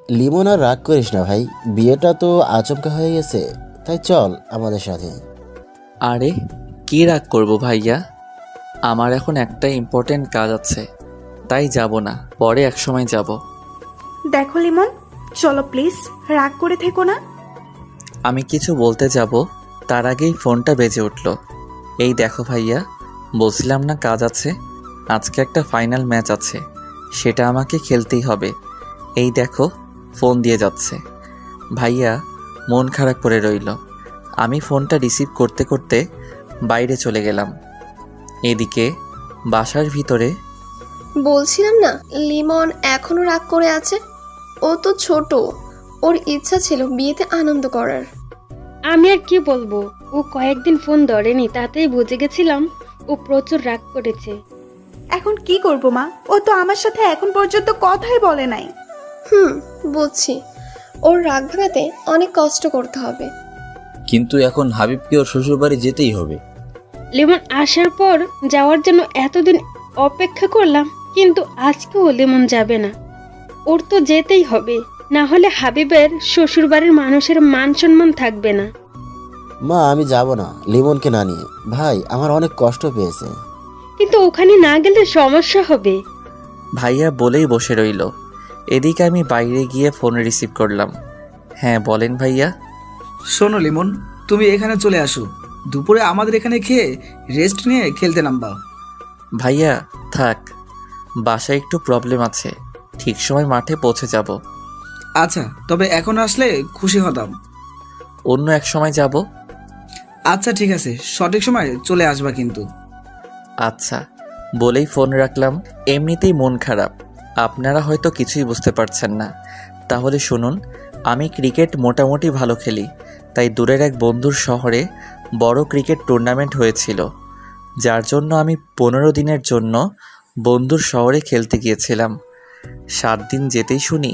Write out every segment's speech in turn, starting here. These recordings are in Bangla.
লিমন আর রাগ করিস না ভাই, বিয়েটা তো আচমকা হয়ে গেছে, তাই চল আমাদের সাথে। আরে কি রাগ করবো ভাইয়া, আমার এখন একটা ইম্পর্টেন্ট কাজ আছে, তাই যাব না, পরে একসময় যাব। দেখো লিমন, চলো প্লিজ, রাগ করে থেকো না। আমি কিছু বলতে যাব, তার আগেই ফোনটা বেজে উঠল। এই দেখো ভাইয়া, বলছিলাম না কাজ আছে, আজকে একটা ফাইনাল ম্যাচ আছে, সেটা আমাকে খেলতেই হবে। এই দেখো ফোন দিয়ে যাচ্ছে। ভাইয়া মন খারাপ করে রইল। আমি ফোনটা রিসিভ করতে করতে বাইরে চলে গেলাম। এদিকে বাসার ভিতরে বলছিলাম না লিমন এখনো রাগ করে আছে। ও তো ছোট, ওর ইচ্ছা ছিল বিয়েতে আনন্দ করার। আমি আর কি বলবো, ও কয়েকদিন ফোন ধরেনি, তাতেই বুঝে গেছিলাম ও প্রচুর রাগ করেছে। এখন কি করব মা, ও তো আমার সাথে এখন পর্যন্ত কথাই বলে নাই। বুঝছি, ওর রাগ ভাঙাতে অনেক কষ্ট করতে হবে। কিন্তু এখন হাবিবকে ওর শ্বশুরবাড়ি যেতেই হবে। লিমন আসার পর যাওয়ার জন্য এতদিন অপেক্ষা করলাম, কিন্তু আজকেও লিমন যাবে না। ওর তো যেতেই হবে, না হলে হাবিবের শ্বশুরবাড়ির মানুষের মান সম্মান থাকবে না। মা আমি যাব না লিমনকে না নিয়ে, ভাই আমার অনেক কষ্ট পেয়েছে। কিন্তু ওখানে না গেলে সমস্যা হবে। ভাইয়া বলেই বসে রইল। এদিকে আমি বাইরে গিয়ে ফোন রিসিভ করলাম। হ্যাঁ বলেন ভাইয়া। শোনো লিমন, তুমি এখানে চলে আসো, দুপুরে আমাদের এখানে খেয়ে রেস্ট নিয়ে খেলতে নামবা। ভাইয়া থাক, বাসায় একটু প্রবলেম আছে, ঠিক সময় মাঠে পৌঁছে যাব। আচ্ছা, তবে এখন আসলে খুশি হতাম। অন্য এক সময় যাব। আচ্ছা ঠিক আছে, সঠিক সময় চলে আসবা কিন্তু। আচ্ছা বলেই ফোন রাখলাম। এমনিতেই মন খারাপ, আপনারা হয়তো কিছুই বুঝতে পারছেন না। তাহলে শুনুন, আমি ক্রিকেট মোটামুটি ভালো খেলি, তাই দূরের এক বন্ধুর শহরে বড় ক্রিকেট টুর্নামেন্ট হয়েছিল, যার জন্য আমি 15 দিনের জন্য বন্ধুর শহরে খেলতে গিয়েছিলাম। 7 দিন যেতেই শুনি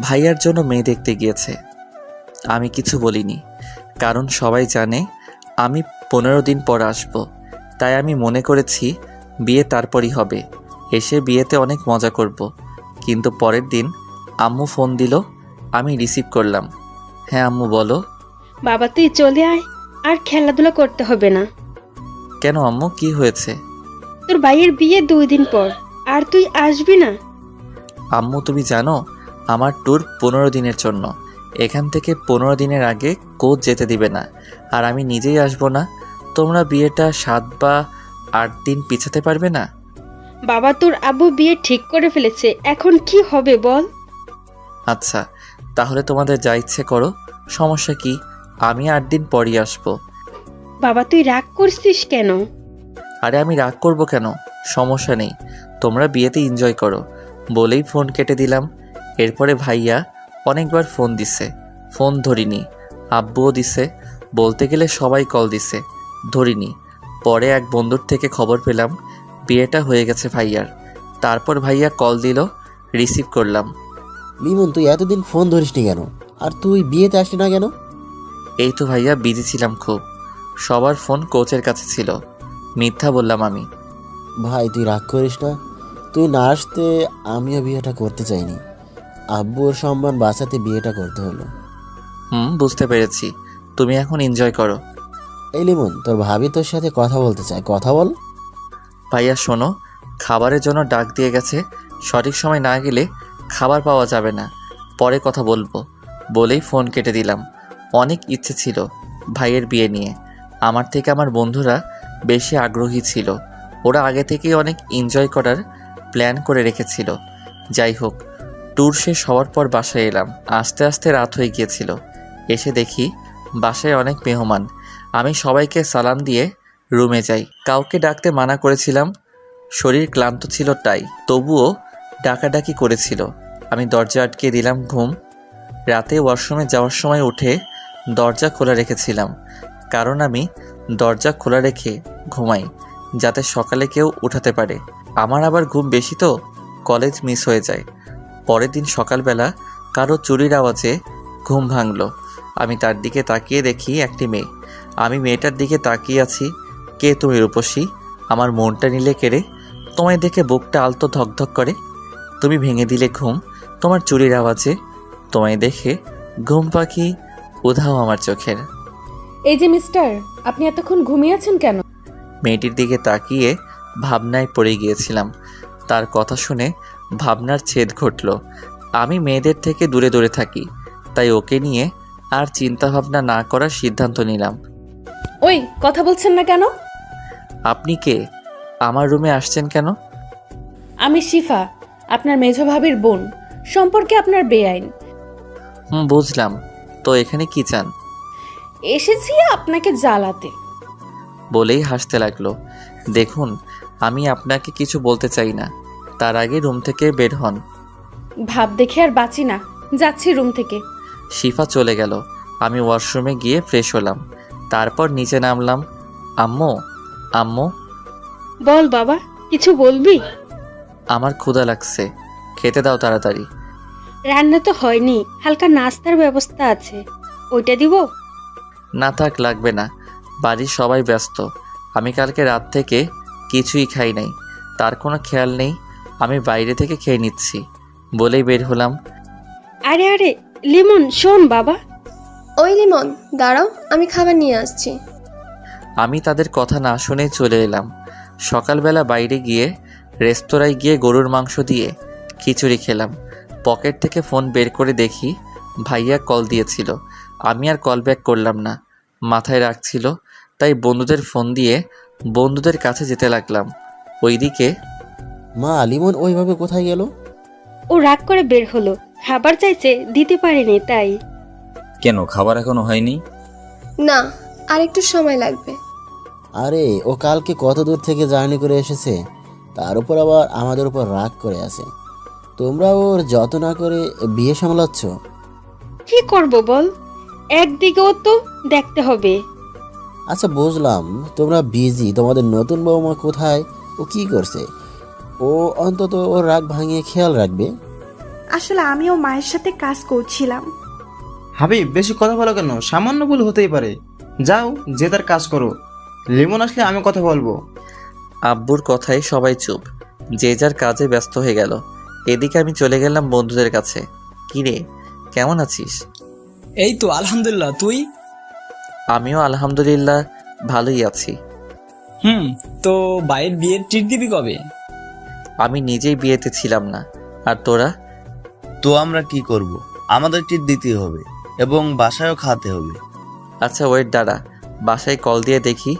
ভাইয়ার জন্য মেয়ে দেখতে গিয়েছে। আমি কিছু বলিনি, কারণ সবাই জানে আমি 15 দিন পর আসব, তাই আমি মনে করেছি বিয়ে তারপরই হবে, এসে বিয়েতে অনেক মজা করব। কিন্তু পরের দিন আম্মু ফোন দিল, আমি রিসিভ করলাম। হ্যাঁ আম্মু বলো। বাবা তুই চলে আয়, আর খেলাধুলা করতে হবে না। কেন আম্মু, কি হয়েছে? তোর ভাইয়ের বিয়ে 2 দিন পর, আর তুই আসবি না? আম্মু তুমি জানো আমার ট্যুর 15 দিনের জন্য, এখান থেকে 15 দিনের আগে কোচ যেতে দিবে না, আর আমি নিজেই আসবো না। তোমরা বিয়েটা 7 বা 8 দিন পিছাতে পারবে না? বাবা তোর আব্বু বিয়ে ঠিক করে ফেলেছে, এখন কি হবে বল? আচ্ছা তাহলে তোমাদের যা ইচ্ছে করো, সমস্যা কি, আমি 8 দিন পরই আসবো। বাবা তুই রাগ করছিস কেন? আরে আমি রাগ করব কেন, সমস্যা নেই, তোমরা বিয়েতে এনজয় করো বলেই ফোন কেটে দিলাম। এরপরে ভাইয়া অনেকবার ফোন দিছে, ফোন ধরিনি। আব্বুও দিছে, বলতে গেলে সবাই কল দিছে, ধরিনি। পরে এক বন্ধুর থেকে খবর পেলাম বিয়েটা হয়ে গেছে ভাইয়ার। তারপর ভাইয়া কল দিল, রিসিভ করলাম। লিমন তুই এতদিন ফোন ধরিসনি কেন, আর তুই বিয়েতে আসলি না কেন? এই তো ভাইয়া বিজি ছিলাম খুব, সবার ফোন কোচের কাছে ছিল, মিথ্যা বললাম আমি। ভাই তুই রাগ করিস না, তুই না আসতে আমিও বিয়েটা করতে চাইনি, আব্বুর সম্মান বাঁচাতে বিয়েটা করতে হলো। বুঝতে পেরেছি, তুমি এখন এনজয় করো। এই লিমন তোর ভাবি তোর সাথে কথা বলতে চায়, কথা বল। ভাইয়া শোনো, খাবারের জন্য ডাক দিয়ে গেছে, সঠিক সময় না গেলে খাবার পাওয়া যাবে না, পরে কথা বলবো বলেই ফোন কেটে দিলাম। অনেক ইচ্ছে ছিল ভাইয়ের বিয়ে নিয়ে, আমার থেকে আমার বন্ধুরা বেশি আগ্রহী ছিল, ওরা আগে থেকেই অনেক এনজয় করার প্ল্যান করে রেখেছিল। যাই হোক, ট্যুর শেষ হওয়ার পর বাসায় এলাম, আস্তে আস্তে রাত হয়ে গিয়েছিল। এসে দেখি বাসায় অনেক মেহমান। আমি সবাইকে সালাম দিয়ে রুমে যাই। কাউকে ডাকতে মানা করেছিলাম, শরীর ক্লান্ত ছিল তাই, তবুও ডাকাডাকি করেছিল। আমি দরজা আটকে দিলাম। ঘুম রাতে ওয়াশরুমে যাওয়ার সময় উঠে দরজা খোলা রেখেছিলাম, কারণ আমি দরজা খোলা রেখে ঘুমাই যাতে সকালে কেউ উঠাতে পারে। আমার আবার ঘুম বেশি তো কলেজ মিস হয়ে যায়। পরের দিন সকালবেলা কারো চুরির আওয়াজে ঘুম ভাঙলো। আমি তার দিকে তাকিয়ে দেখি একটি মেয়ে। আমি মেয়েটার দিকে তাকিয়ে আছি। কে তুমি রূপসী? আমার মনটা নিলে কেড়ে, তোমায় দেখে বুকটা আলতো ধকধক করে। তুমি ভেঙে দিলে ঘুম তোমার চুরির আওয়াজে, তোমায় দেখে ঘুম পাখি উধাও আমার চোখের। এই যে মিস্টার, আপনি এতক্ষণ ঘুমিয়েছেন কেন? মেয়েটির দিকে তাকিয়ে ভাবনায় পড়ে গিয়েছিলাম। তার কথা শুনে ভাবনার ছেদ ঘটল। আমি মেয়েদের থেকে দূরে দূরে থাকি, তাই ওকে নিয়ে আর চিন্তা ভাবনা না করার সিদ্ধান্ত নিলাম। ওই কথা বলছেন না কেন? আপনি কে? আমার রুমে আসছেন কেন? আমি শিফা, আপনার মেঝো ভাবির বোন। সম্পর্কে আপনার বেআইন। বুঝলাম। তো এখানে কি চান? এসেছি আপনাকে জ্বালাতে। বলেই হাসতে লাগলো। দেখুন, আমি আপনাকে কিছু বলতে চাই না, তার আগে রুম থেকে বের হন। ভাব দেখে আর বাঁচি না, যাচ্ছি রুম থেকে। শিফা চলে গেল। আমি ওয়াশরুমে গিয়ে ফ্রেশ হলাম, তারপর নিচে নামলাম। আম্মু, আম্মু, বল বাবা, কিছু বলবি? আমার ক্ষুধা লাগছে, খেতে দাও তাড়াতাড়ি। রান্না তো হয়নি, হালকা নাস্তার ব্যবস্থা আছে, ওইটা দিব? না থাক, লাগবে না, বাড়ির সবাই ব্যস্ত। আমি কালকে রাত থেকে কিছুই খাই নাই, তার কোনো খেয়াল নেই। আমি বাইরে থেকে খেয়ে নিচ্ছি বলেই বের হলাম। আরে আরে লিমন, শোন বাবা। ওই লিমন, দাঁড়াও, আমি খাবার নিয়ে আসছি। আমি তাদের কথা না শুনেই চলে এলাম। সকালবেলা বাইরে গিয়ে রেস্তোরাঁয় গিয়ে গরুর মাংস দিয়ে খিচুড়ি খেলাম। পকেট থেকে ফোন বের করে দেখি ভাইয়া কল দিয়েছিল। আমি আর কল ব্যাক করলাম না, মাথায় রাখছিল, তাই বন্ধুদের ফোন দিয়ে বন্ধুদের কাছে যেতে লাগলাম। ওইদিকে মা, লিমন ওইভাবে কোথায় গেল? ও রাগ করে বের হলো, খাবার চাইছে, দিতে পারিনি তাই। কেন, খাবার এখনো হয়নি? না, আর একটু সময় লাগবে। আরে ও কালকে কত দূর থেকে জার্নি করে এসেছে, তার উপর আবার আমাদের উপর রাগ করে আছে। তোমরা ওর যত না করে বিয়ে সামলাচ্ছ। কি করব বল, একদিকেও তো দেখতে হবে। আচ্ছা বুঝলাম, তোমরা বিজি। তোমাদের নতুন বৌমা কোথায়, ও কি করছে? ও অন্তত ওর রাগ ভাঙিয়ে খেয়াল রাখবে। আসলে আমিও মায়ের সাথে কাজ করছিলাম। হাবিব, বেশি কথা বলো কেন? সামান্য ভুল হতেই পারে। যাও, যে তার কাজ করো। লিমন আসলে আমি কথা বলবো। আব্বুর কথায় সবাই চুপ, যে যার কাজে ব্যস্ত হয়ে গেল। এদিকে আমি চলে গেলাম বন্ধুদের কাছে। কিরে, কেমন আছিস? এই তো আলহামদুলিল্লাহ, তুই? আমিও আলহামদুলিল্লাহ ভালোই আছি। তো ভাইয়ের বিয়ের ট্রিট দিবি কবে? আমি নিজেই বিয়েতে ছিলাম না, আর তোরা? তো আমরা কি করব? আমাদের ট্রিট দিতে হবে এবং বাসায়ও খাওয়াতে হবে। আচ্ছা ওয়েট, দাঁড়া, বাসায় কল দিয়ে দেখি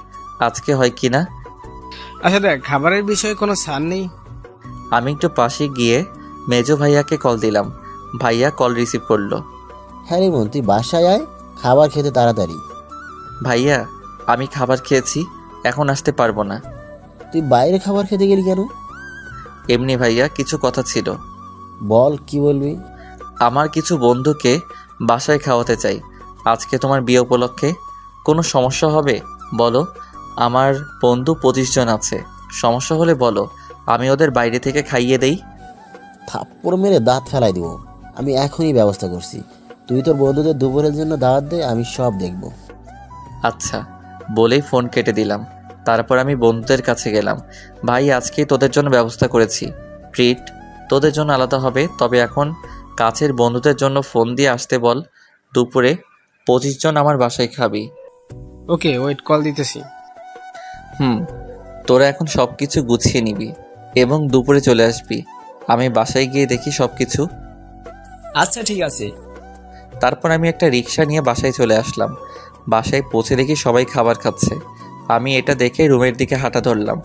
আজকে হয় কি না। আচ্ছা দেখ, খাবারের বিষয়ে কোনো ছাড় নেই? আমি একটু পাশে গিয়ে মেজো ভাইয়াকে কল দিলাম। ভাইয়া কল রিসিভ করলো। হ্যাঁ লিমন, তুই বাসায় আয়, খাবার খেতে তাড়াতাড়ি। ভাইয়া, আমি খাবার খেয়েছি, এখন আসতে পারবো না। তুই বাইরে খাবার খেতে গেলি কেন? এমনি ভাইয়া, কিছু কথা ছিল। বল, কি বলবি? আমার কিছু বন্ধুকে বাসায় খাওয়াতে চাই আজকে তোমার বিয়ে উপলক্ষে। কোনো সমস্যা হবে বলো? আমার বন্ধু 25 জন আছে, সমস্যা হলে বলো, আমি ওদের বাইরে থেকে খাইয়ে দেই। থাপ্পড় মেরে দাঁত ফেলাই দিব। আমি এখনই ব্যবস্থা করছি। তুই তোর বন্ধুদের দুপুরের জন্য দাওয়াত দে, আমি সব দেখব। আচ্ছা বলেই ফোন কেটে দিলাম। তারপর আমি বন্ধুদের কাছে গেলাম। ভাই, আজকেই তোদের জন্য ব্যবস্থা করেছি ট্রিট, তোদের জন্য আলাদা হবে, তবে এখন কাছের বন্ধুদের জন্য ফোন দিয়ে আসতে বল। দুপুরে 25 জন আমার বাসায় খাবি। ওকে, ওয়েট, কল দিতেছি। তোরা এখন সব কিছু গুছিয়ে নিবি এবং দুপুরে চলে আসবি। আমি বাসায় গিয়ে দেখি সব কিছু। আচ্ছা ঠিক আছে। তারপর আমি একটা রিক্সা নিয়ে বাসায় চলে আসলাম। বাসায় পৌঁছে দেখি সবাই খাবার খাচ্ছে। আমি এটা দেখে রুমের দিকে হাঁটা ধরলাম।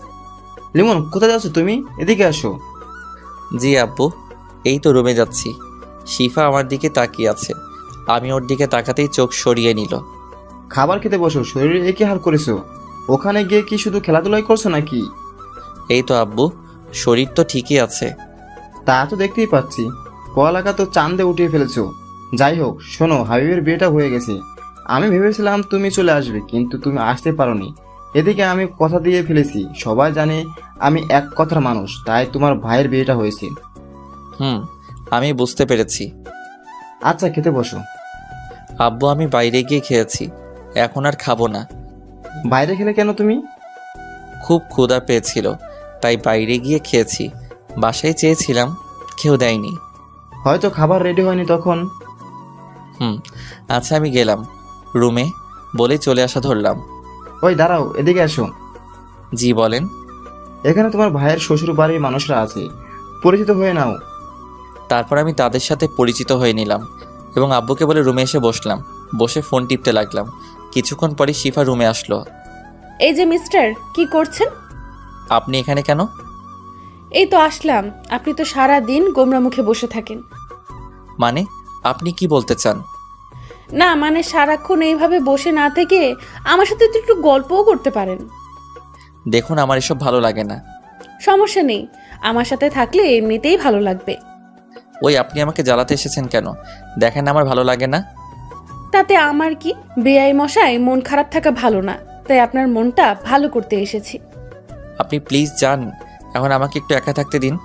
লিমন, কোথায় যাচ্ছ তুমি? এদিকে আসো। জি আব্বু, এই তো রুমে যাচ্ছি। শিফা আমার দিকে তাকিয়ে আছে, আমি ওর দিকে তাকাতেই চোখ সরিয়ে নিল। খাবার খেতে বসো, শরীরে একই হাল করেছো। ওখানে গিয়ে কি শুধু খেলাধুলাই করছো নাকি? এই তো আব্বু, শরীর তো ঠিকই আছে। তা তো দেখতেই পাচ্ছি, পড়ালেখা তো চাঁদে উঠিয়ে ফেলেছো। যাই হোক, শোনো, হাবিবের বিয়েটা হয়ে গেছে। আমি ভেবেছিলাম তুমি চলে আসবে, কিন্তু তুমি আসতে পারোনি। এদিকে আমি কথা দিয়ে ফেলেছি, সবাই জানে আমি এক কথার মানুষ, তাই তোমার ভাইয়ের বিয়েটা হয়েছে। আমি বুঝতে পেরেছি। আচ্ছা, খেতে বসো। আব্বু, আমি বাইরে গিয়ে খেয়েছি, এখন আর খাবো না। বাইরে খেলে কেন তুমি? খুব ক্ষুধা পেয়েছিল, তাই বাইরে গিয়ে খেয়েছি। বাসায় চেয়েছিলাম, কেউ দেয়নি। হয়তো খাবার রেডি হয়নি তখন। আচ্ছা আমি গেলাম রুমে বলেই চলে আসা ধরলাম। ওই দাঁড়াও, এদিকে এসো। জি বলেন। এখানে তোমার ভাইয়ের শ্বশুর বাড়ির মানুষরা আছে, পরিচিত হয়ে নাও। তারপর আমি তাদের সাথে পরিচিত হয়ে নিলাম এবং আব্বুকে বলে রুমে এসে বসলাম। বসে ফোন টিপতে লাগলাম। কিছুক্ষণ পরই শিফা রুমে আসলো। এই যে মিস্টার, কি করছেন? আপনি এখানে কেন? এই তো আসলাম। আপনি তো সারা দিন গোমরা মুখে বসে থাকেন। মানে আপনি কি বলতে চান? না মানে সারাক্ষণ এইভাবে বসে না থেকে আমার সাথে তো একটু গল্পও করতে পারেন। দেখুন আমার এসব ভালো লাগে না। সমস্যা নেই, আমার সাথে থাকলে এমনিতেই ভালো লাগবে। ওই আপনি আমাকে জ্বালাতে এসেছেন কেন? দেখেন আমার ভালো লাগে না। তাতে আমার কি? বেআই মশাই, মন খারাপ থাকা ভালো না, তাই আপনার মনটা ভালো করতে এসেছি। আপনি প্লিজ যান, এখন আমাকে একটু একা থাকতে দিন।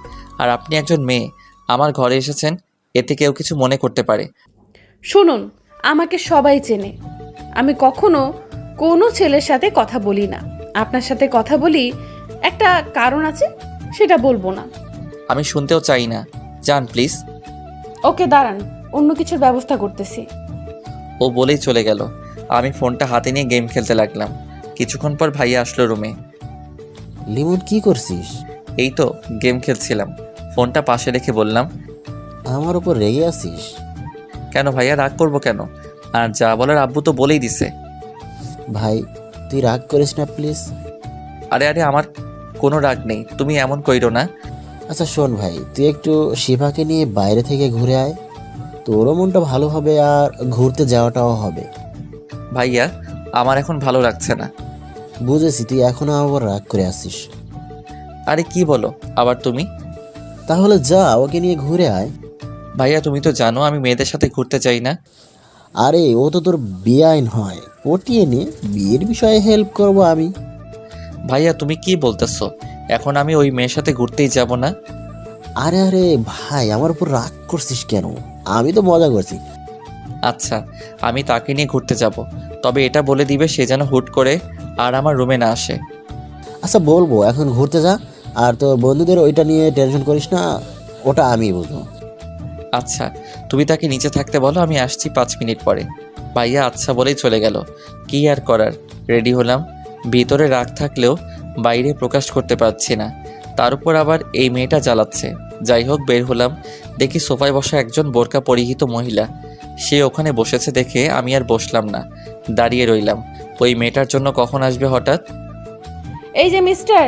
আর আপনি একজন মেয়ে, আমার ঘরে এসেছেন, এতে কেউ কিছু মনে করতে পারে। শুনুন, আমাকে সবাই চেনে। আমি কখনো কোনো ছেলের সাথে কথা বলি না। আপনার সাথে কথা বলি, একটা কারণ আছে, সেটা বলবো না। আমি শুনতেও চাই না, যান প্লিজ। ওকে দাঁড়ান, অন্য কিছুর ব্যবস্থা করতেছি। ও বলেই চলে গেল। আমি ফোনটা হাতে নিয়ে গেম খেলতে লাগলাম। কিছুক্ষণ পর ভাইয়া আসলো রুমে। লিমন কি করছিস? এই তো গেম খেলছিলাম। ফোনটা পাশে রেখে বললাম, আমার উপর রেগে আছিস? কেন ভাইয়া, রাগ করবো কেন? আর যা বলার আব্বু তো বলেই দিছে। ভাই তুই রাগ করিস না প্লিজ। আরে আরে আমার কোনো রাগ নেই, তুমি এমন কইরো না। আচ্ছা শোন ভাই, তুই একটু শিফাকে নিয়ে বাইরে থেকে ঘুরে আয়, তোরও মনটা ভালো হবে আর ঘুরতে যাওয়াটাও হবে। ভাইয়া আমার এখন ভালো লাগছে না। বুঝেছি, তুই এখনো আবার রাগ করে আসিস। আরে কি বলো আবার তুমি? তাহলে যা, ওকে নিয়ে ঘুরে আয়। ভাইয়া তুমি তো জানো আমি মেয়েদের সাথে ঘুরতে চাই না। আরে ও তো তোর বেআইন হয়, পটিয়ে নিয়ে বিয়ের বিষয়ে হেল্প করব আমি। ভাইয়া তুমি কি বলতেছো? এখন আমি ওই মেয়ের সাথে ঘুরতেই যাব না। আরে আরে ভাই, আমার উপর রাগ করছিস কেন? আমি তো মজা করছি। আচ্ছা আমি তাকে নিয়ে ঘুরতে যাব, তবে এটা বলে দিবে সে যেন হুট করে আর আমার রুমে না আসে। আচ্ছা বলবো, এখন ঘুরতে যা, আর তোর বন্ধুদের ওইটা নিয়ে টেনশন করিস না, ওটা আমি বুঝবো। আচ্ছা তুমি তাকে নিচে থাকতে বলো, আমি আসছি 5 মিনিট পরে। ভাইয়া আচ্ছা বলেই চলে গেল। কি আর করার, রেডি হলাম। ভিতরে রাগ থাকলেও বাইরে প্রকাশ করতে পারছি না, তার উপর আবার এই মেয়েটা জ্বালাচ্ছে। যাই হোক বের হলাম, দেখি সোফায় বসা একজন বোরকা পরিহিত মহিলা। সে ওখানে বসেছে দেখে আমি আর বসলাম না, দাঁড়িয়ে রইলাম। ওই মেয়েটার জন্য কখন আসবে হঠাৎ। এই যে মিস্টার,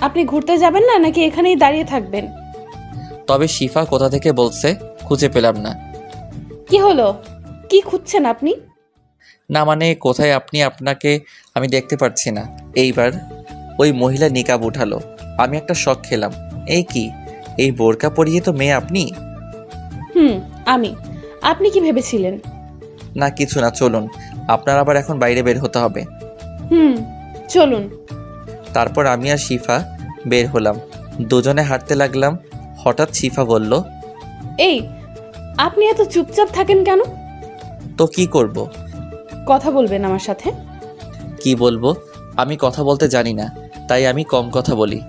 আপনি ঘুরতে যাবেন না নাকি এখানেই দাঁড়িয়ে থাকবেন? তবে শিফা কোথা থেকে বলছে, খুঁজে পেলাম না। কি হলো, কি খুঁজছেন আপনি? না মানে কোথায় আপনি, আপনাকে আমি দেখতে পাচ্ছি না। এইবার ওই মহিলা নিকাব উঠালো। আমি একটা শক খেলাম, এই কি, এই বোরকা পরিয়ে তো মেয়ে আপনি? আমি। আপনি কি ভেবেছিলেন? না কিছু না, চলুন, আপনার আবার এখন বাইরে বের হতে হবে। চলুন। তারপর আমি আর শিফা বের হলাম, দুজনে হাঁটতে লাগলাম। হঠাৎ শিফা বলল, এই আপনি এত চুপচাপ থাকেন কেন? তো কি করব? কথা বলবেন আমার সাথে? কি বলবো? আমি কথা বলতে জানি না, তাই আমি কম কথা বলি।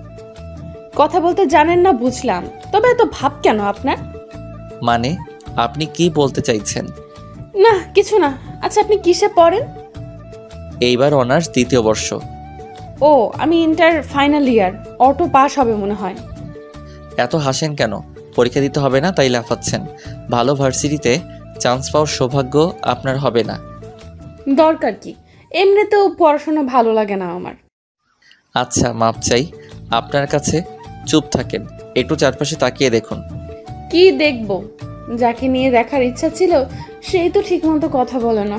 কথা বলতে জানেন না বুঝলাম, তবে এত ভাব কেন আপনার? মানে আপনি কি বলতে চাইছেন? না কিছু না। আচ্ছা আপনি কিসে পড়েন? এইবার অনার্স 2য় বর্ষ। ও, আমি inter final year, auto pass হবে মনে হয়। এত হাসেন কেন? পরীক্ষা দিতে হবে না তাই লাফাচ্ছেন? ভালো ভার্সিটিতে চান্স পাওয়ার সৌভাগ্য আপনার হবে না। দরকার কি, এমনিতেও পড়াশোনা ভালো লাগে না আমার। আচ্ছা মাপ চাই আপনার কাছে। চুপ থাকেন, একটু চারপাশে তাকিয়ে দেখুন। কি দেখবো? যাকে নিয়ে দেখার ইচ্ছা ছিল সেই তো ঠিকমতো কথা বলে না।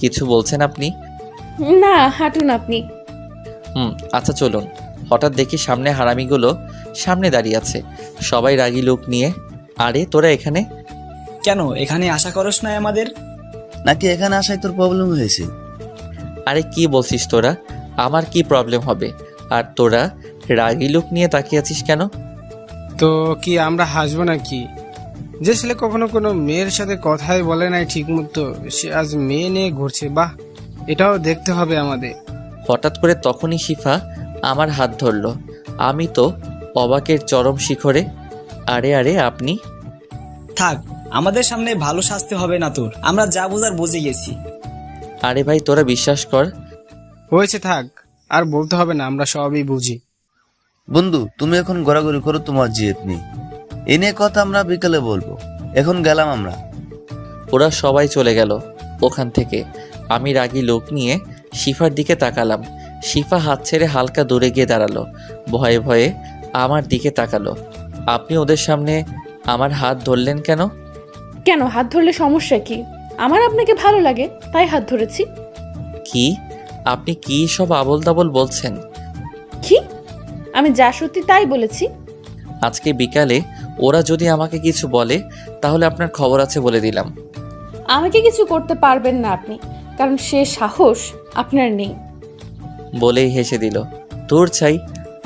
কিছু বলছেন আপনি? না, হাঁটুন আপনি। আচ্ছা চলুন। হঠাৎ দেখি সামনে হারামিগুলো সামনে দাঁড়িয়ে আছে, সবাই রাগী লোক নিয়ে। আরে তোরা এখানে কেন? এখানে আশা করস না আমাদের? নাকি এখানে আসায় তোর প্রবলেম হয়েছে? আরে কি বলছিস তোরা? আমার কি প্রবলেম হবে? আর তোরা রাগী লোক নিয়ে তাকিয়ে আছিস কেন? তো কি আমরা হাসবো নাকি? যে ছেলে কখনো কোনো মেয়ের সাথে কথাই বলে নাই ঠিক মতো, সে আজ মেয়ে নিয়ে ঘুরছে। বাহ, এটাও দেখতে হবে আমাদের। হঠাৎ করে তখনই শিফা আমার হাত ধরলো। আমি তো অবাকের চরম শিখরে। আরে আরে আপনি? থাক, আমাদের সামনে ভালো সাজতে হবে না তোর, আমরা যা বোঝার বুঝে গেছি। আরে ভাই তোরা বিশ্বাস কর। হয়েছে থাক, আর বলতে হবে না, আমরা সবই বুঝি। বন্ধু তুমি এখন ঘোরাঘুরি করো, তোমার জিদ নেই। এ নিয়ে কথা আমরা বিকালে বলবো, এখন গেলাম আমরা। ওরা সবাই চলে গেল ওখান থেকে। আমি রাগী লোক নিয়ে শিফার দিকে তাকালাম। শিফা হাত ছেড়ে হালকা দূরে গিয়ে দাঁড়ালো, ভয়ে ভয়ে আমার দিকে তাকালো। আপনি ওদের সামনে আমার হাত ধরলেন কেন? কেন, হাত ধরলে সমস্যা কি? আমার আপনাকে ভালো লাগে তাই হাত ধরেছি। কি? আপনি কি সব আবোল তাবোল বলছেন? কি? আমি যা সত্যি তাই বলেছি। আজকে বিকালে ওরা যদি আমাকে কিছু বলে তাহলে আপনার খবর আছে বলে দিলাম। আমাকে কিছু করতে পারবেন না আপনি, কারণ সে সাহস আপনার নেই। বলেই হেসে দিল। তোর চাই,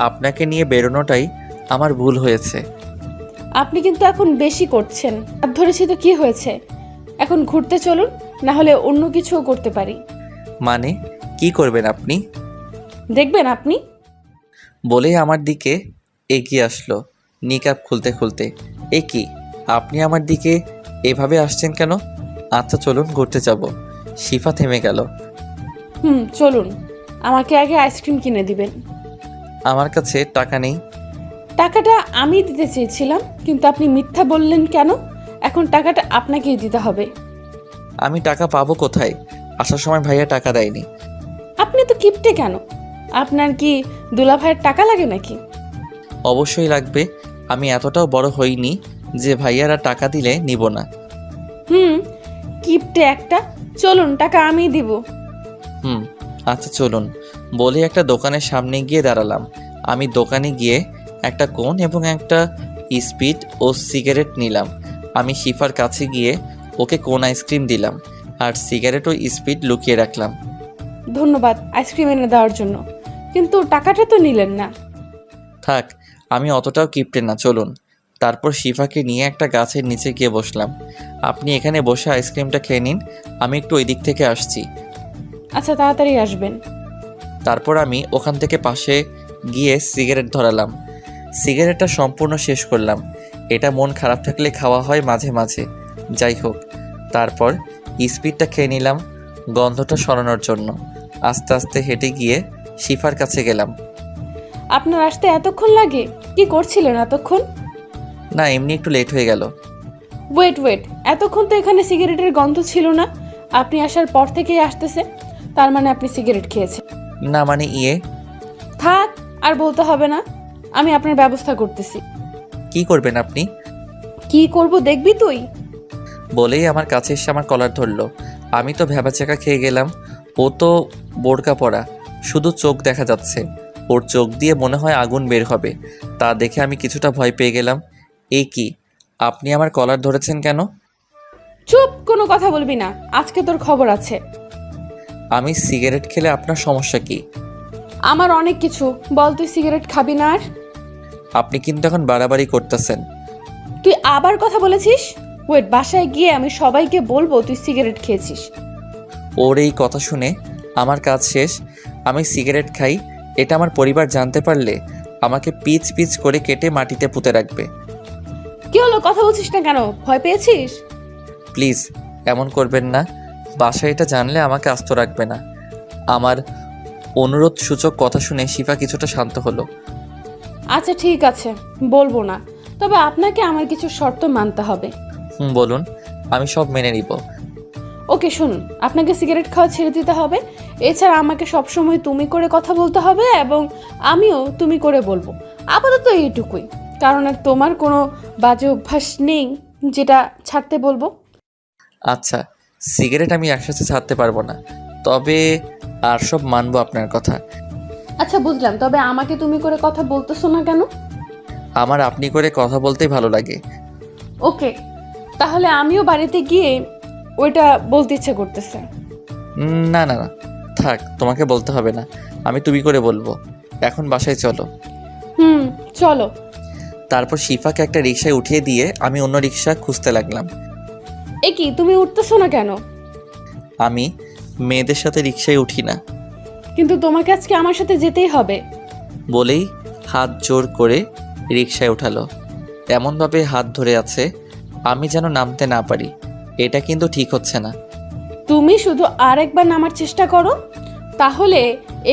আপনাকে নিয়ে বেরোনোটাই আমার ভুল হয়েছে। আপনি কিন্তু এখন বেশি করছেন। হাত ধরেছি তো কি হয়েছে, এখন ঘুরতে চলুন, না হলে অন্য কিছুও করতে পারি। মানে কি করবেন আপনি? দেখবেন আপনি। বলেই আমার দিকে এগিয়ে আসলো নিকাব খুলতে খুলতে। এ কি, আপনি আমার দিকে এভাবে আসছেন কেন? আচ্ছা চলুন ঘুরতে যাব। শিফা থেমে গেল। চলুন, আমাকে আগে আইসক্রিম কিনে দিবেন। আমার কাছে টাকা নেই। টাকাটা আমি দিতে চেয়েছিলাম, কিন্তু আপনি মিথ্যা বললেন কেন? এখন টাকাটা আপনাকেই দিতে হবে। আমি টাকা পাবো কোথায়? আসার সময় ভাইয়া টাকা দেয়নি। আপনি তো কিপটে কেন? আপনার কি দুলা ভাইয়ের টাকা লাগে নাকি? অবশ্যই লাগবে, আমি এতটাও বড় হইনি যে ভাইয়ারা টাকা দিলে নিব না। কিপটে একটা। চলুন, টাকা আমিই দিব। আচ্ছা চলুন। বলে একটা দোকানের সামনে গিয়ে দাঁড়ালাম। আমি দোকানে গিয়ে একটা কোন এবং একটা স্পিড ও সিগারেট নিলাম। আমি শিফার কাছে গিয়ে ওকে কোন আইসক্রিম দিলাম আর সিগারেট ও স্পিড লুকিয়ে রাখলাম। ধন্যবাদ আইসক্রিম এনে দেওয়ার জন্য, কিন্তু টাকাটা তো নিলেন না। থাক, আমি অতটাও কিপটে না, চলুন। তারপর শিফাকে নিয়ে একটা গাছের নিচে গিয়ে বসলাম। আপনি এখানে বসে আইসক্রিমটা খেয়ে নিন, আমি একটু ওই দিক থেকে আসছি। আচ্ছা, তাড়াতাড়ি আসবেন। তারপর আমি ওখান থেকে পাশে গিয়ে সিগারেট ধরালাম। সিগারেটটা সম্পূর্ণ শেষ করলাম। এটা মন খারাপ থাকলে খাওয়া হয় মাঝে মাঝে, যাই হোক। তারপর স্পিডটা খেয়ে নিলাম গন্ধটা সরানোর জন্য। আস্তে আস্তে হেঁটে গিয়ে শিফার কাছে গেলাম। আপনার আসতে এতক্ষণ লাগে? কি করছিলেন এতক্ষণ? না, এমনি একটু লেট হয়ে গেল। ওয়েট, এতক্ষণ তো এখানে সিগারেটের গন্ধ ছিল না। আপনি আসার পর থেকেই আসতেছে, তার মানে আপনি সিগারেট খেয়েছেন। না মানে থাক, আর বলতে হবে না, আমি আপনার ব্যবস্থা করতেছি। কি করবেন আপনি? কি করব দেখবি তুই। বলেই আমার কাছে এসে আমার কলার ধরলো। আমি তো ভ্যাবাচাকা খেয়ে গেলাম। ও তো বোরকা পরা, শুধু চোখ দেখা যাচ্ছে। ওর চোখ দিয়ে মনে হয় আগুন বের হবে। তা দেখে আমি কিছুটা ভয় পেয়ে গেলাম। এই কি, আপনি আমার কলার ধরেছেন কেন? চুপ, কোনো কথা বলবি না, আজকে তোর খবর আছে। আমি সিগারেট খেলে আপনার সমস্যা কি? আমার অনেক কিছু। বল, তুই সিগারেট খাবি না আর? আপনি কিন্তু এখন বাড়াবাড়ি করতেছেন। তুই আবার কথা বলেছিস? ওয়েট, বাসায় গিয়ে আমি সবাইকে বলবো তুই সিগারেট খেয়েছিস। ওর এই কথা শুনে আমার কাজ শেষ। আমি সিগারেট খাই এটা আমার পরিবার জানতে পারলে আমাকে পিচ পিচ করে কেটে মাটিতে পুঁতে রাখবে। কি হলো, কথা বলছিস না কেন? ভয় পেয়েছিস? প্লিজ এমন করবেন না। বাসায় এটা জানলে আমাকে আস্ত রাখবে না। আমার অনুরোধ সূচক কথা শুনে শিফা কিছুটা শান্ত হলো। আচ্ছা ঠিক আছে, বলবো না, তবে আপনাকে আমার কিছু শর্ত মানতে হবে। বলুন, আমি সব মেনে নিব। ওকে শুনুন, আপনাকে সিগারেট খাওয়া ছেড়ে দিতে হবে। এছাড়া আমাকে সবসময় তুমি করে কথা বলতে হবে এবং আমিও তুমি করে বলবো। আপাতত এইটুকুই, কারণ আর তোমার কোনো বাজে অভ্যাস নেই যেটা ছাড়তে বলবো। আচ্ছা, সিগারেট আমি একসাথে ছাড়তে পারবো না, তবে আর সব মানবো আপনার কথা। আচ্ছা বুঝলাম, তবে আমাকে তুমি করে কথা বলতেছো না কেন? আমার আপনি করে কথা বলতেই ভালো লাগে। ওকে, তাহলে আমিও বাড়িতে গিয়ে ওইটা বলতে ইচ্ছে করতেছে। না না না, থাক, তোমাকে বলতে হবে না, আমি তুমি করে বলবো। এখন বাসায় চলো। চলো। তারপর শিফাকে একটা রিকশায় উঠিয়ে দিয়ে আমি অন্য রিকশা খুঁজতে লাগলাম। এ কি, তুমি উঠতেছো না কেন? আমি মেয়েদের সাথে রিকশায় উঠি না। কিন্তু তোমাকে আজকে আমার সাথে যেতেই হবে। বলেই হাত জোর করে রিকশায় উঠালো। এমনভাবে হাত ধরে আছে আমি যেন নামতে না পারি। এটা কিন্তু ঠিক হচ্ছে না। তুমি শুধু আরেকবার নামার চেষ্টা করো, তাহলে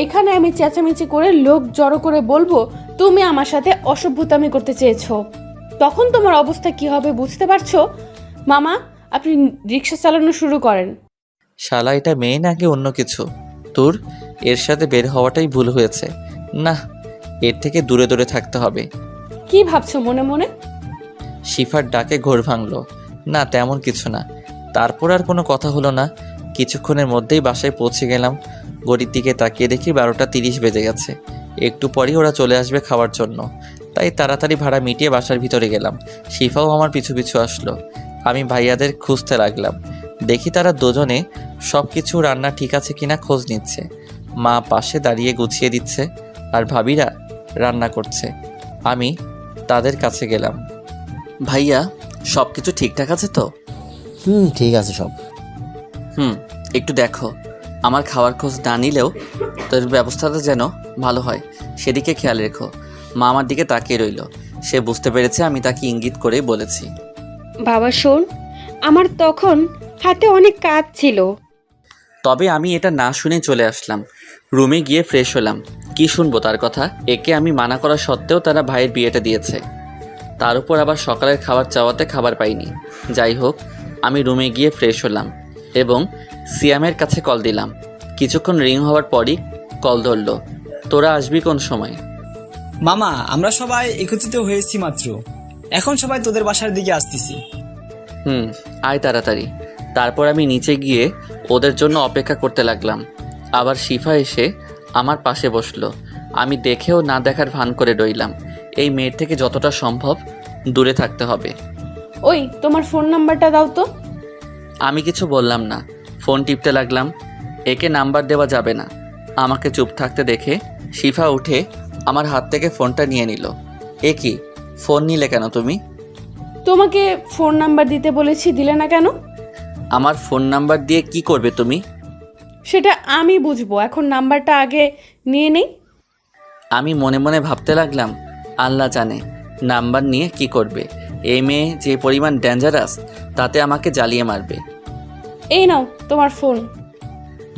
এখানে আমি চেঁচামেচি করে লোক জড়ো করে বলবো তুমি আমার সাথে অসভ্যতামি করতে চেয়েছো। তখন তোমার অবস্থা কি হবে বুঝতে পারছো? মামা, আপনি রিক্সা চালানো শুরু করেন। শালা, এটা মেয়ে নাকি অন্য কিছু? তোর এর সাথে বের হওয়াটাই ভুল হয়েছে। না, এর থেকে দূরে দূরে থাকতে হবে। কি ভাবছো মনে মনে? শিফার ডাকে ঘোর ভাঙল। না, তেমন কিছু না। তারপর আর কোনো কথা হলো না। কিছুক্ষণের মধ্যেই বাসায় পৌঁছে গেলাম। ঘড়ির দিকে তাকিয়ে দেখি 12টা 30 বেজে গেছে। একটু পরই ওরা চলে আসবে খাওয়ার জন্য, তাই তাড়াতাড়ি ভাড়া মিটিয়ে বাসার ভিতরে গেলাম। শিফাও আমার পিছু পিছু আসলো। আমি ভাইয়াদের খুঁজতে লাগলাম। দেখি তারা দুজনে সব কিছু রান্না ঠিক আছে কিনা খোঁজ নিচ্ছে। মা পাশে দাঁড়িয়ে গুছিয়ে দিচ্ছে আর ভাবিরা রান্না করছে। আমি তাদের কাছে গেলাম। ভাইয়া, সব কিছু ঠিকঠাক আছে তো? ঠিক আছে সব। একটু দেখো, আমার খাওয়ার খোঁজ না নিলেও তোর ব্যবস্থাটা যেন ভালো হয় সেদিকে খেয়াল রেখো। মা আমার দিকে তাকিয়ে রইল। সে বুঝতে পেরেছে আমি তাকে ইঙ্গিত করেই বলেছি। বাবা শোন, আমার তখন হাতে অনেক কাজ ছিল। তবে আমি এটা না শুনে চলে আসলাম। রুমে গিয়ে ফ্রেশ হলাম। কি শুনবো তার কথা? একে আমি মানা করা সত্ত্বেও তারা ভাইয়ের বিয়েটা দিয়েছে। তার উপর আবার সকালের খাবার চাওয়াতে খাবার পাইনি। যাই হোক, আমি রুমে গিয়ে ফ্রেশ হলাম এবং সিয়ামের কাছে কল দিলাম। কিছুক্ষণ রিং হওয়ার পরই কল ধরলো। তোরা আসবি কোন সময়? মামা, আমরা সবাই একত্রিত হয়েছি মাত্র, এখন সবাই তোদের বাসার দিকে আসতেছি। আয় তাড়াতাড়ি। তারপর আমি নিচে গিয়ে ওদের জন্য অপেক্ষা করতে লাগলাম। আবার শিফা এসে আমার পাশে বসলো। আমি দেখেও না দেখার ভান করে রইলাম। এই মেয়ের থেকে যতটা সম্ভব দূরে থাকতে হবে। ওই, তোমার ফোন নাম্বারটা দাও তো। আমি কিছু বললাম না, ফোন টিপতে লাগলাম। একে নাম্বার দেওয়া যাবে না। আমাকে চুপ থাকতে দেখে শিফা উঠে আমার হাত থেকে ফোনটা নিয়ে নিল। এ কি, ফোন নিলে কেন তুমি? তোমাকে ফোন নাম্বার দিতে বলেছি, দিলে না কেন? আমার ফোন নাম্বার দিয়ে কি করবে তুমি? সেটা আমি বুঝবো, এখন নাম্বারটা আগে নিয়ে নেই। আমি মনে মনে ভাবতে লাগলাম, আল্লাহ জানে নাম্বার নিয়ে কি করবে। এই মেয়ে যে পরিমাণ ডেঞ্জারাস, তাতে আমাকে জ্বালিয়ে মারবে। এই নাও তোমার ফোন।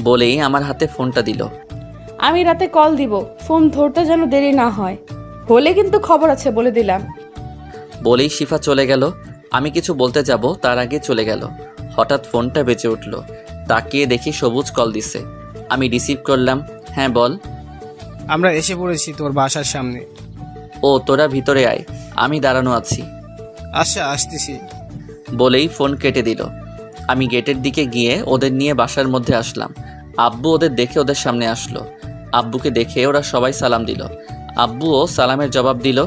বলেই আমার হাতে ফোনটা দিল। আমি রাতে কল দিব, ফোন ধরতে যেন দেরি না হয়, হলে কিন্তু খবর আছে বলে দিলাম। বলেই শিফা চলে গেল। আমি কিছু বলতে যাব তার আগে চলে গেল। হঠাৎ ফোনটা বেজে উঠল। তাকিয়ে দেখি সবুজ কল দিছে। আমি রিসিভ করলাম। হ্যাঁ বল। আমরা এসে পড়েছি তোর বাসার সামনে। ও, তোরা ভিতরে আয়, আমি দাঁড়ানো আছি। আচ্ছা, আসতেছি। বলেই ফোন কেটে দিল। আমি গেটের দিকে গিয়ে ওদের নিয়ে বাসার মধ্যে আসলাম। আব্বু ওদের দেখে ওদের সামনে আসলো। আব্বুকে দেখে ওরা সবাই সালাম দিল। আব্বুও সালামের জবাব দিল।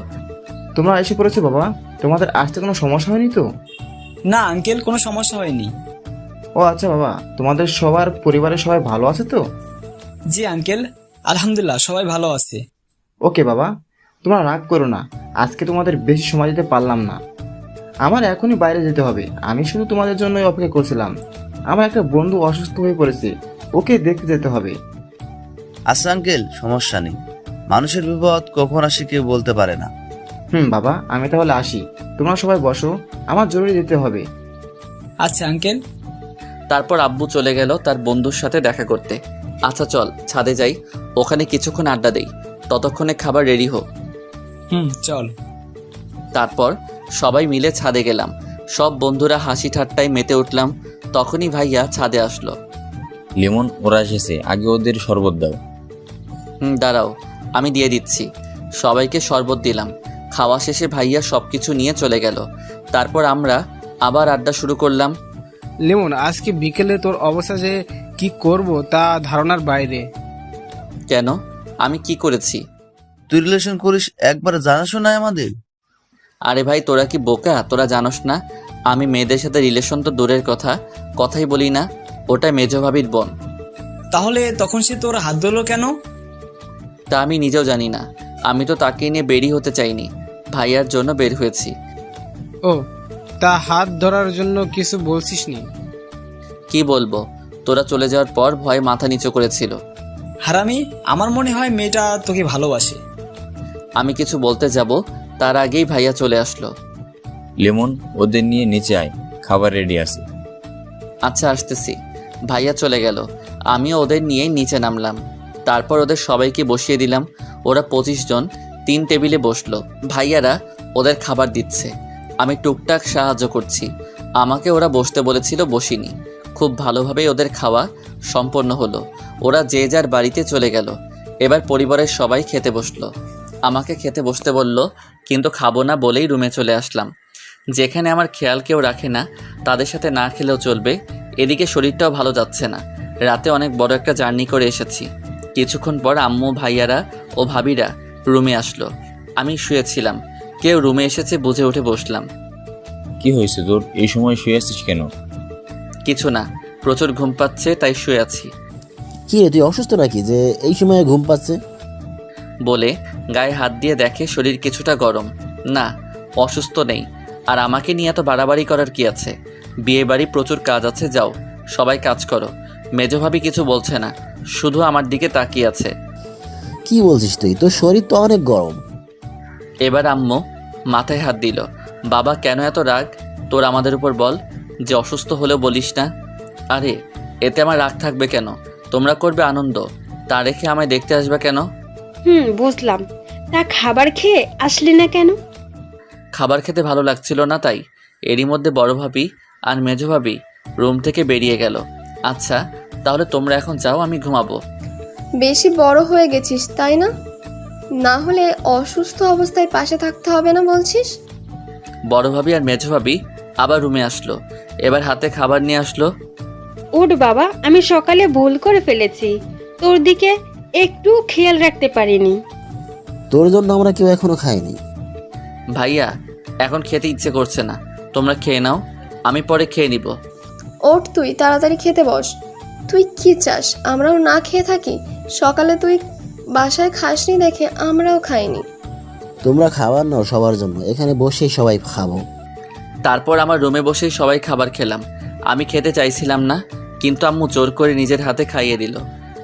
তোমরা এসে পড়েছো বাবা, তোমাদের আসতে কোনো সমস্যা হয়নি তো? না আঙ্কেল, কোনো সমস্যা হয়নি। ও আচ্ছা বাবা, তোমাদের সবার পরিবারের সবাই ভালো আছে তো? জি আঙ্কেল, আলহামদুলিল্লাহ সবাই ভালো আছে। ওকে বাবা, তোমরা রাগ করো না, আজকে তোমাদের বেশি সময় দিতে পারলাম না। আমার এখনই বাইরে যেতে হবে। আমি শুধু তোমাদের জন্যই অপেক্ষা করছিলাম। আমার একটা বন্ধু অসুস্থ হয়ে পড়েছে, ওকে দেখতে যেতে হবে। আচ্ছা আঙ্কেল, সমস্যা নেই। মানুষের বিপদ কখন আসে কেউ বলতে পারে না। বাবা, আমি তাহলে আসি। তোমরা সবাই বসো, আমার জরুরি যেতে হবে। আচ্ছা আঙ্কেল। তারপর আব্বু চলে গেল তার বন্ধুর সাথে দেখা করতে। আচ্ছা চল ছাদে যাই, ওখানে কিছুক্ষণ আড্ডা দেই, ততক্ষণে খাবার রেডি হোক। চল। তারপর সবাই মিলে ছাদে গেলাম। সব বন্ধুরা হাসি ঠাট্টায় মেতে উঠলাম। তখনই ভাইয়া ছাদে আসলো। লিমন, ওরা এসেছে, আগে ওদের শরবত দাও। দাঁড়াও, আমি দিয়ে দিচ্ছি। সবাইকে শরবত দিলাম। খাওয়া শেষে ভাইয়া সব কিছু নিয়ে চলে গেল। তারপর আমরা আবার আড্ডা শুরু করলাম। লিমন, আজকে বিকেলে তোর অবস্থা যে কি করব তা ধারণার বাইরে। কেন? আমি কি করেছি? তুই রিলেশন করিস, একবার জানাশো না আমাদের? আরে ভাই, তোরা কি বোকা? তোরা জানোস না আমি মেয়েদের সাথে রিলেশন তো দূরের কথা, কথাই বলি না। ওটা মেজো ভাবির বোন। তাহলে তখন সে তোর হাত ধরলো কেন? তা আমি নিজেও জানি না। আমি তো তাকে নিয়ে বেরি হতে চাইনি, ভাইয়ার জন্য বের হয়েছি। ও, তা হাত ধরার জন্য কিছু বলছিস নি? কি বলবো, তোরা চলে যাওয়ার পর ভয়ে মাথা নিচু করেছিল। হারামি, আমার মনে হয় মেয়েটা তোকে ভালোবাসে। আমি কিছু বলতে যাব তার আগেই ভাইয়া চলে আসলো। লেমন, ওদের নিয়ে নিচে আয়, খাবার রেডি আছে। আচ্ছা আসতেছি। ভাইয়া চলে গেল, আমিও ওদের নিয়েই নিচে নামলাম। তারপর ওদের সবাইকে বসিয়ে দিলাম। ওরা 25 জন 3 টেবিলে বসলো। ভাইয়ারা ওদের খাবার দিচ্ছে, আমি টুকটাক সাহায্য করছি। আমাকে ওরা বসতে বলেছিল, বসিনি। খুব ভালোভাবেই ওদের খাওয়া সম্পন্ন হলো। ওরা যে যার বাড়িতে চলে গেল। এবার পরিবারের সবাই খেতে বসলো। আমাকে খেতে বসতে বলল, কিন্তু খাবো না বলেই রুমে চলে আসলাম। যেখানে আমার খেয়াল কেউ রাখে না, তাদের সাথে না খেলেও চলবে। এদিকে শরীরটাও ভালো যাচ্ছে না। রাতে অনেক বড় একটা জার্নি করে এসেছি। কিছুক্ষণ পর আম্মু, ভাইয়ারা ও ভাবিরা রুমে আসলো। আমি শুয়েছিলাম, কেউ রুমে এসেছে বুঝে উঠে বসলাম। কি হয়েছে তোর, এই সময় শুয়ে আছিস কেন? কিছু না, প্রচুর ঘুম পাচ্ছে তাই শুয়ে আছি। কি রে, তুই অসুস্থ নাকি যে এই সময়ে ঘুম পাচ্ছে? বলে গায়ে হাত দিয়ে দেখে শরীর কিছুটা গরম। না, অসুস্থ নেই। আর আমাকে নিয়ে এত বাড়াবাড়ি করার কি আছে? বিয়ে বাড়ি প্রচুর কাজ আছে, যাও সবাই কাজ করো। মেজো ভাবি কিছু বলছে না, শুধু আমার দিকে তাকিয়ে আছে। কি বলছিস তুই? তোর শরীর তো অনেক গরম। এবার আম্মু মাথায় হাত দিল। বাবা কেন এত রাগ তোর আমাদের উপর? বল যে অসুস্থ হলেও বলিস না। আরে এতে আমার রাগ থাকবে কেন? তোমরা করবে আনন্দ, তা রেখে আমায় দেখতে আসবে কেন? বুঝলাম। তা খাবার খেয়ে আসলি না কেন? খাবার খেতে ভালো লাগছিল না তাই। এরই মধ্যে বড় ভাবি আর মেজো ভাবি রুম থেকে বেরিয়ে গেল। আচ্ছা তাহলে তোমরা এখন যাও, আমি ঘুমাবো। বেশি বড় হয়ে গেছিস তাই না? না হলে অসুস্থ অবস্থায় পাশে থাকতে হবে না বলছিস? বড় ভাবি আর মেজো ভাবি আবার রুমে আসলো। এবার হাতে খাবার নিয়ে আসলো। ওঠ বাবা, আমি সকালে ভুল করে ফেলেছি, তোর দিকে একটু খেয়াল রাখতে পারিনি। তোর জন্য আমরা কেউ এখনো খাইনি। ভাইয়া এখন খেতে ইচ্ছে করছে না, তোমরা খেয়ে নাও, আমি পরে খেয়ে নিব। ওঠ, তুই তাড়াতাড়ি খেতে বস। তুই কি চাস আমরাও না খেয়ে থাকি? সকালে তুই বাসায় খাসনি দেখে আমরাও খাইনি। তোমরা খাবার নাও সবার জন্য, এখানে বসেই সবাই খাবো। তারপর আমার রুমে বসেই সবাই খাবার খেলাম। আমি খেতে চাইছিলাম না, কিন্তু আম্মু জোর করে নিজের হাতে খাইয়ে দিল।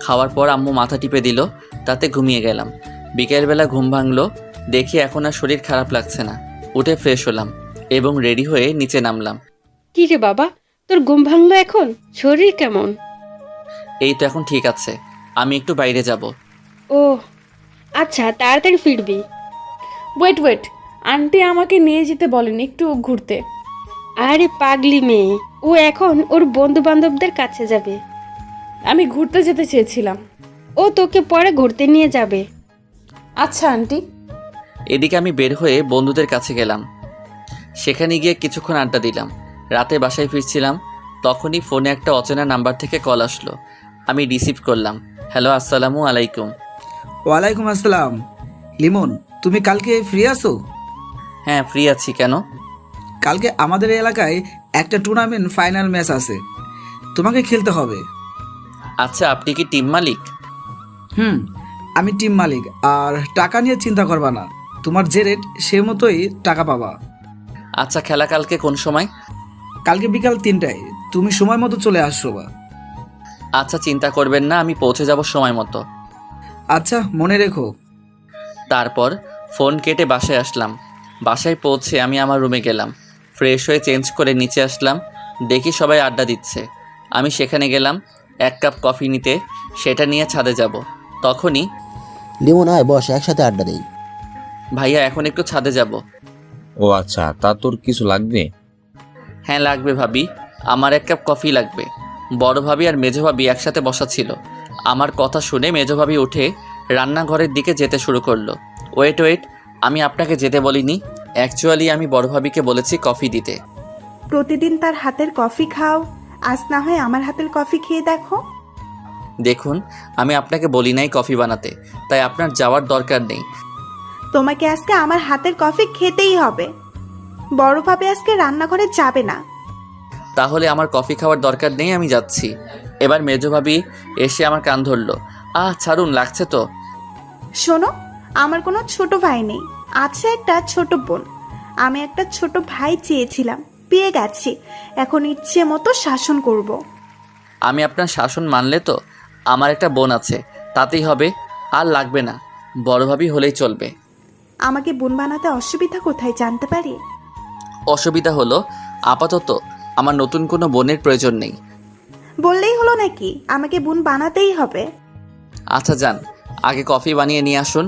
খাওয়ার পর আম্মু মাথা টিপে দিল, তাতে ঘুমিয়ে গেলাম। বিকেলবেলা ঘুম ভাঙলো, দেখি এখন আর শরীর খারাপ লাগছে না। উঠে ফ্রেশ হলাম এবং রেডি হয়ে নিচে নামলাম। কি রে বাবা, তোর ঘুম ভাঙলো এখন? শরীর কেমন? এই তো এখন ঠিক আছে, আমি একটু বাইরে যাব। ও আচ্ছা, তাড়াতাড়ি ফিরবি। ওয়েট, আন্টি আমাকে নিয়ে যেতে বলেন একটু ঘুরতে। আরে পাগলি মেয়ে, ও এখন ওর বন্ধু বান্ধবদের কাছে যাবে। আমি ঘুরতে যেতে চেয়েছিলাম। ও তোকে পরে ঘুরতে নিয়ে যাবে। আচ্ছা আন্টি। এদিকে আমি বের হয়ে বন্ধুদের কাছে গেলাম। সেখানে গিয়ে কিছুক্ষণ আড্ডা দিলাম। রাতে বাসায় ফিরছিলাম, তখনই ফোনে একটা অচেনা নাম্বার থেকে কল আসলো। আমি রিসিভ করলাম। হ্যালো, আসসালামু আলাইকুম। ওয়ালাইকুম আসসালাম। লিমন, তুমি কালকে ফ্রি আছো? হ্যাঁ ফ্রি আছি, কেন? কালকে আমাদের এলাকায় একটা টুর্নামেন্ট ফাইনাল ম্যাচ আছে, তোমাকে খেলতে হবে। আচ্ছা, আপনি কি টিম মালিক? আমি টিম মালিক, আর টাকা নিয়ে চিন্তা করবা না, তোমার যে রেট সে মতোই টাকা পাবা। আচ্ছা, খেলা কালকে কোন সময়? কালকে বিকাল 3টায়, তুমি সময় মতো চলে আসো বা। আচ্ছা, চিন্তা করবেন না, আমি পৌঁছে যাব সময় মতো। আচ্ছা, মনে রেখো। তারপর ফোন কেটে বাসায় আসলাম। বাসায় পৌঁছে আমি আমার রুমে গেলাম। ফ্রেশ হয়ে চেঞ্জ করে নিচে আসলাম, দেখি সবাই আড্ডা দিচ্ছে। আমি সেখানে গেলাম 1 কাপ কফি নিতে, সেটা নিয়ে ছাদে যাব। তখনই লিমন আয় বস, একসাথে আড্ডা দেই। ভাইয়া এখন একটু ছাদে যাব। ও আচ্ছা, তা তোর কিছু লাগবে? হ্যাঁ লাগবে ভাবি, আমার 1 কাপ কফি লাগবে। বড় ভাবি আর মেজো ভাবি একসাথে বসা ছিল। আমার কথা শুনে মেজো ভাবি উঠে রান্নাঘরের দিকে যেতে শুরু করলো। ওয়েট, আমি আপনাকে যেতে বলিনি। অ্যাকচুয়ালি আমি বড় ভাবিকে বলেছি কফি দিতে। প্রতিদিন তার হাতের কফি খাও, আজ না হয় আমার হাতের কফি খেয়ে দেখো। দেখুন, আমি আপনাকে বলি নাই কফি বানাতে, তাই আপনার যাওয়ার দরকার নেই। তোমাকে আজকে আমার হাতের কফি খেতেই হবে। বড় ভাবে আজকে রান্নাঘরে যাবে না। তাহলে আমার কফি খাওয়ার দরকার নেই, আমি যাচ্ছি। এবার মেজো ভাবি এসে আমার কান ধরলো। ছাড়ুন, লাগছে তো। শোনো, আমার কোনো ছোট ভাই নেই, আছে একটা ছোট বোন। আমি একটা ছোট ভাই চেয়েছিলাম, পেয়ে গেছি। এখন ইচ্ছে মতো শাসন করব। আমি আপনার শাসন মানলে তো আমার একটা বোন আছে, তাতেই হবে। আর লাগবে না, বড় ভাবি হলেই চলবে। আমাকে বোন বানাতে অসুবিধা কোথায় জানতে পারি? অসুবিধা হলো আপাতত আমার নতুন কোনো বোনের প্রয়োজন নেই। বললেই হলো নাকি আমাকে বোন বানাতেই হবে? আচ্ছা যান, আগে কফি বানিয়ে নিয়ে আসুন,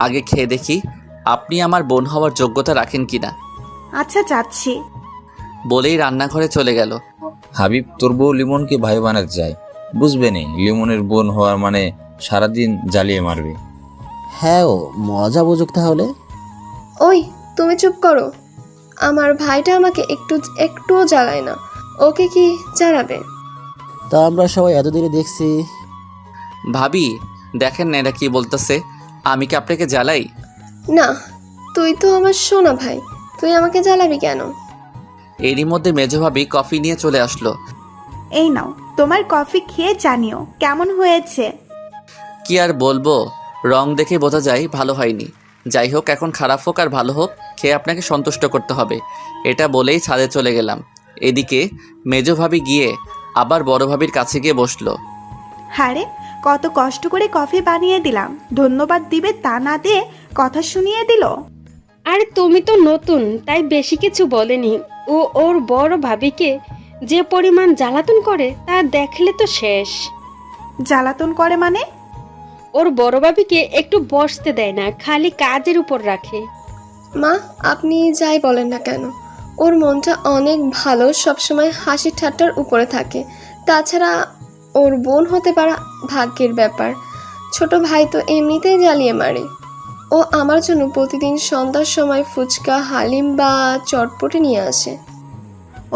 আগে খেয়ে দেখি আপনি আমার বোন হওয়ার যোগ্যতা রাখেন কিনা। আচ্ছা যাচ্ছি। বলেই রান্নাঘরে চলে গেল। হাবিব তোর বউ লিমনকে ভাই বানাতে চায়, বুঝবে নি লিমনের বোন হওয়ার মানে সারাদিন জ্বালিয়ে মারবে। হ্যাঁ, ও মজা বুঝুক তাহলে। ওই তুমি চুপ করো। আমার ভাইটা আমাকে একটুও জ্বালায় না, ওকে কি জ্বালাবে? তা আমরা সবাই এতদিনে দেখছি। ভাবি দেখেন না এরা কি বলতেছে, আমি কি আপনাকে জ্বালাই? না, তুই তো আমার সোনা ভাই, তুই আমাকে জ্বালাবি কেন? এরই মধ্যে মেজো ভাবি কফি নিয়ে চলে আসলো। এই নাও তোমার কফি, খেয়ে জানিও কেমন হয়েছে। কি আর বলবো, রং দেখে বোঝা যায় ভালো হয়নি। যাই হোক, এখন খারাপ হোক আর ভালো হোক, খেয়ে আপনাকে সন্তুষ্ট করতে হবে। এটা বলেই ছাদে চলে গেলাম। এদিকে মেজো ভাবি গিয়ে আবার বড় ভাবির কাছে গিয়ে বসলো। হারে, কত কষ্ট করে কফি বানিয়ে দিলাম, ধন্যবাদ দিবে তা না দিয়ে কথা শুনিয়ে দিল। আরে তুমি তো নতুন, তাই বেশি কিছু বলেনি। ও ওর বড় ভাবিকে যে পরিমাণ জ্বালাতন করে তা দেখলে তো শেষ। জ্বালাতন করে মানে? ওর বড় ভাবিকে একটু বসতে দেয় না, খালি কাজের উপর রাখে। মা, আপনি যাই বলেন না কেন, ওর মনটা অনেক ভালো, সবসময় হাসি ঠাট্টার উপরে থাকে। তাছাড়া ওর বোন হতে পারা ভাগ্যের ব্যাপার। ছোট ভাই তো এমনিতেই জ্বালিয়ে মারে। ও আমার জন্য প্রতিদিন সন্ধ্যার সময় ফুচকা, হালিম বা চটপটি নিয়ে আসে।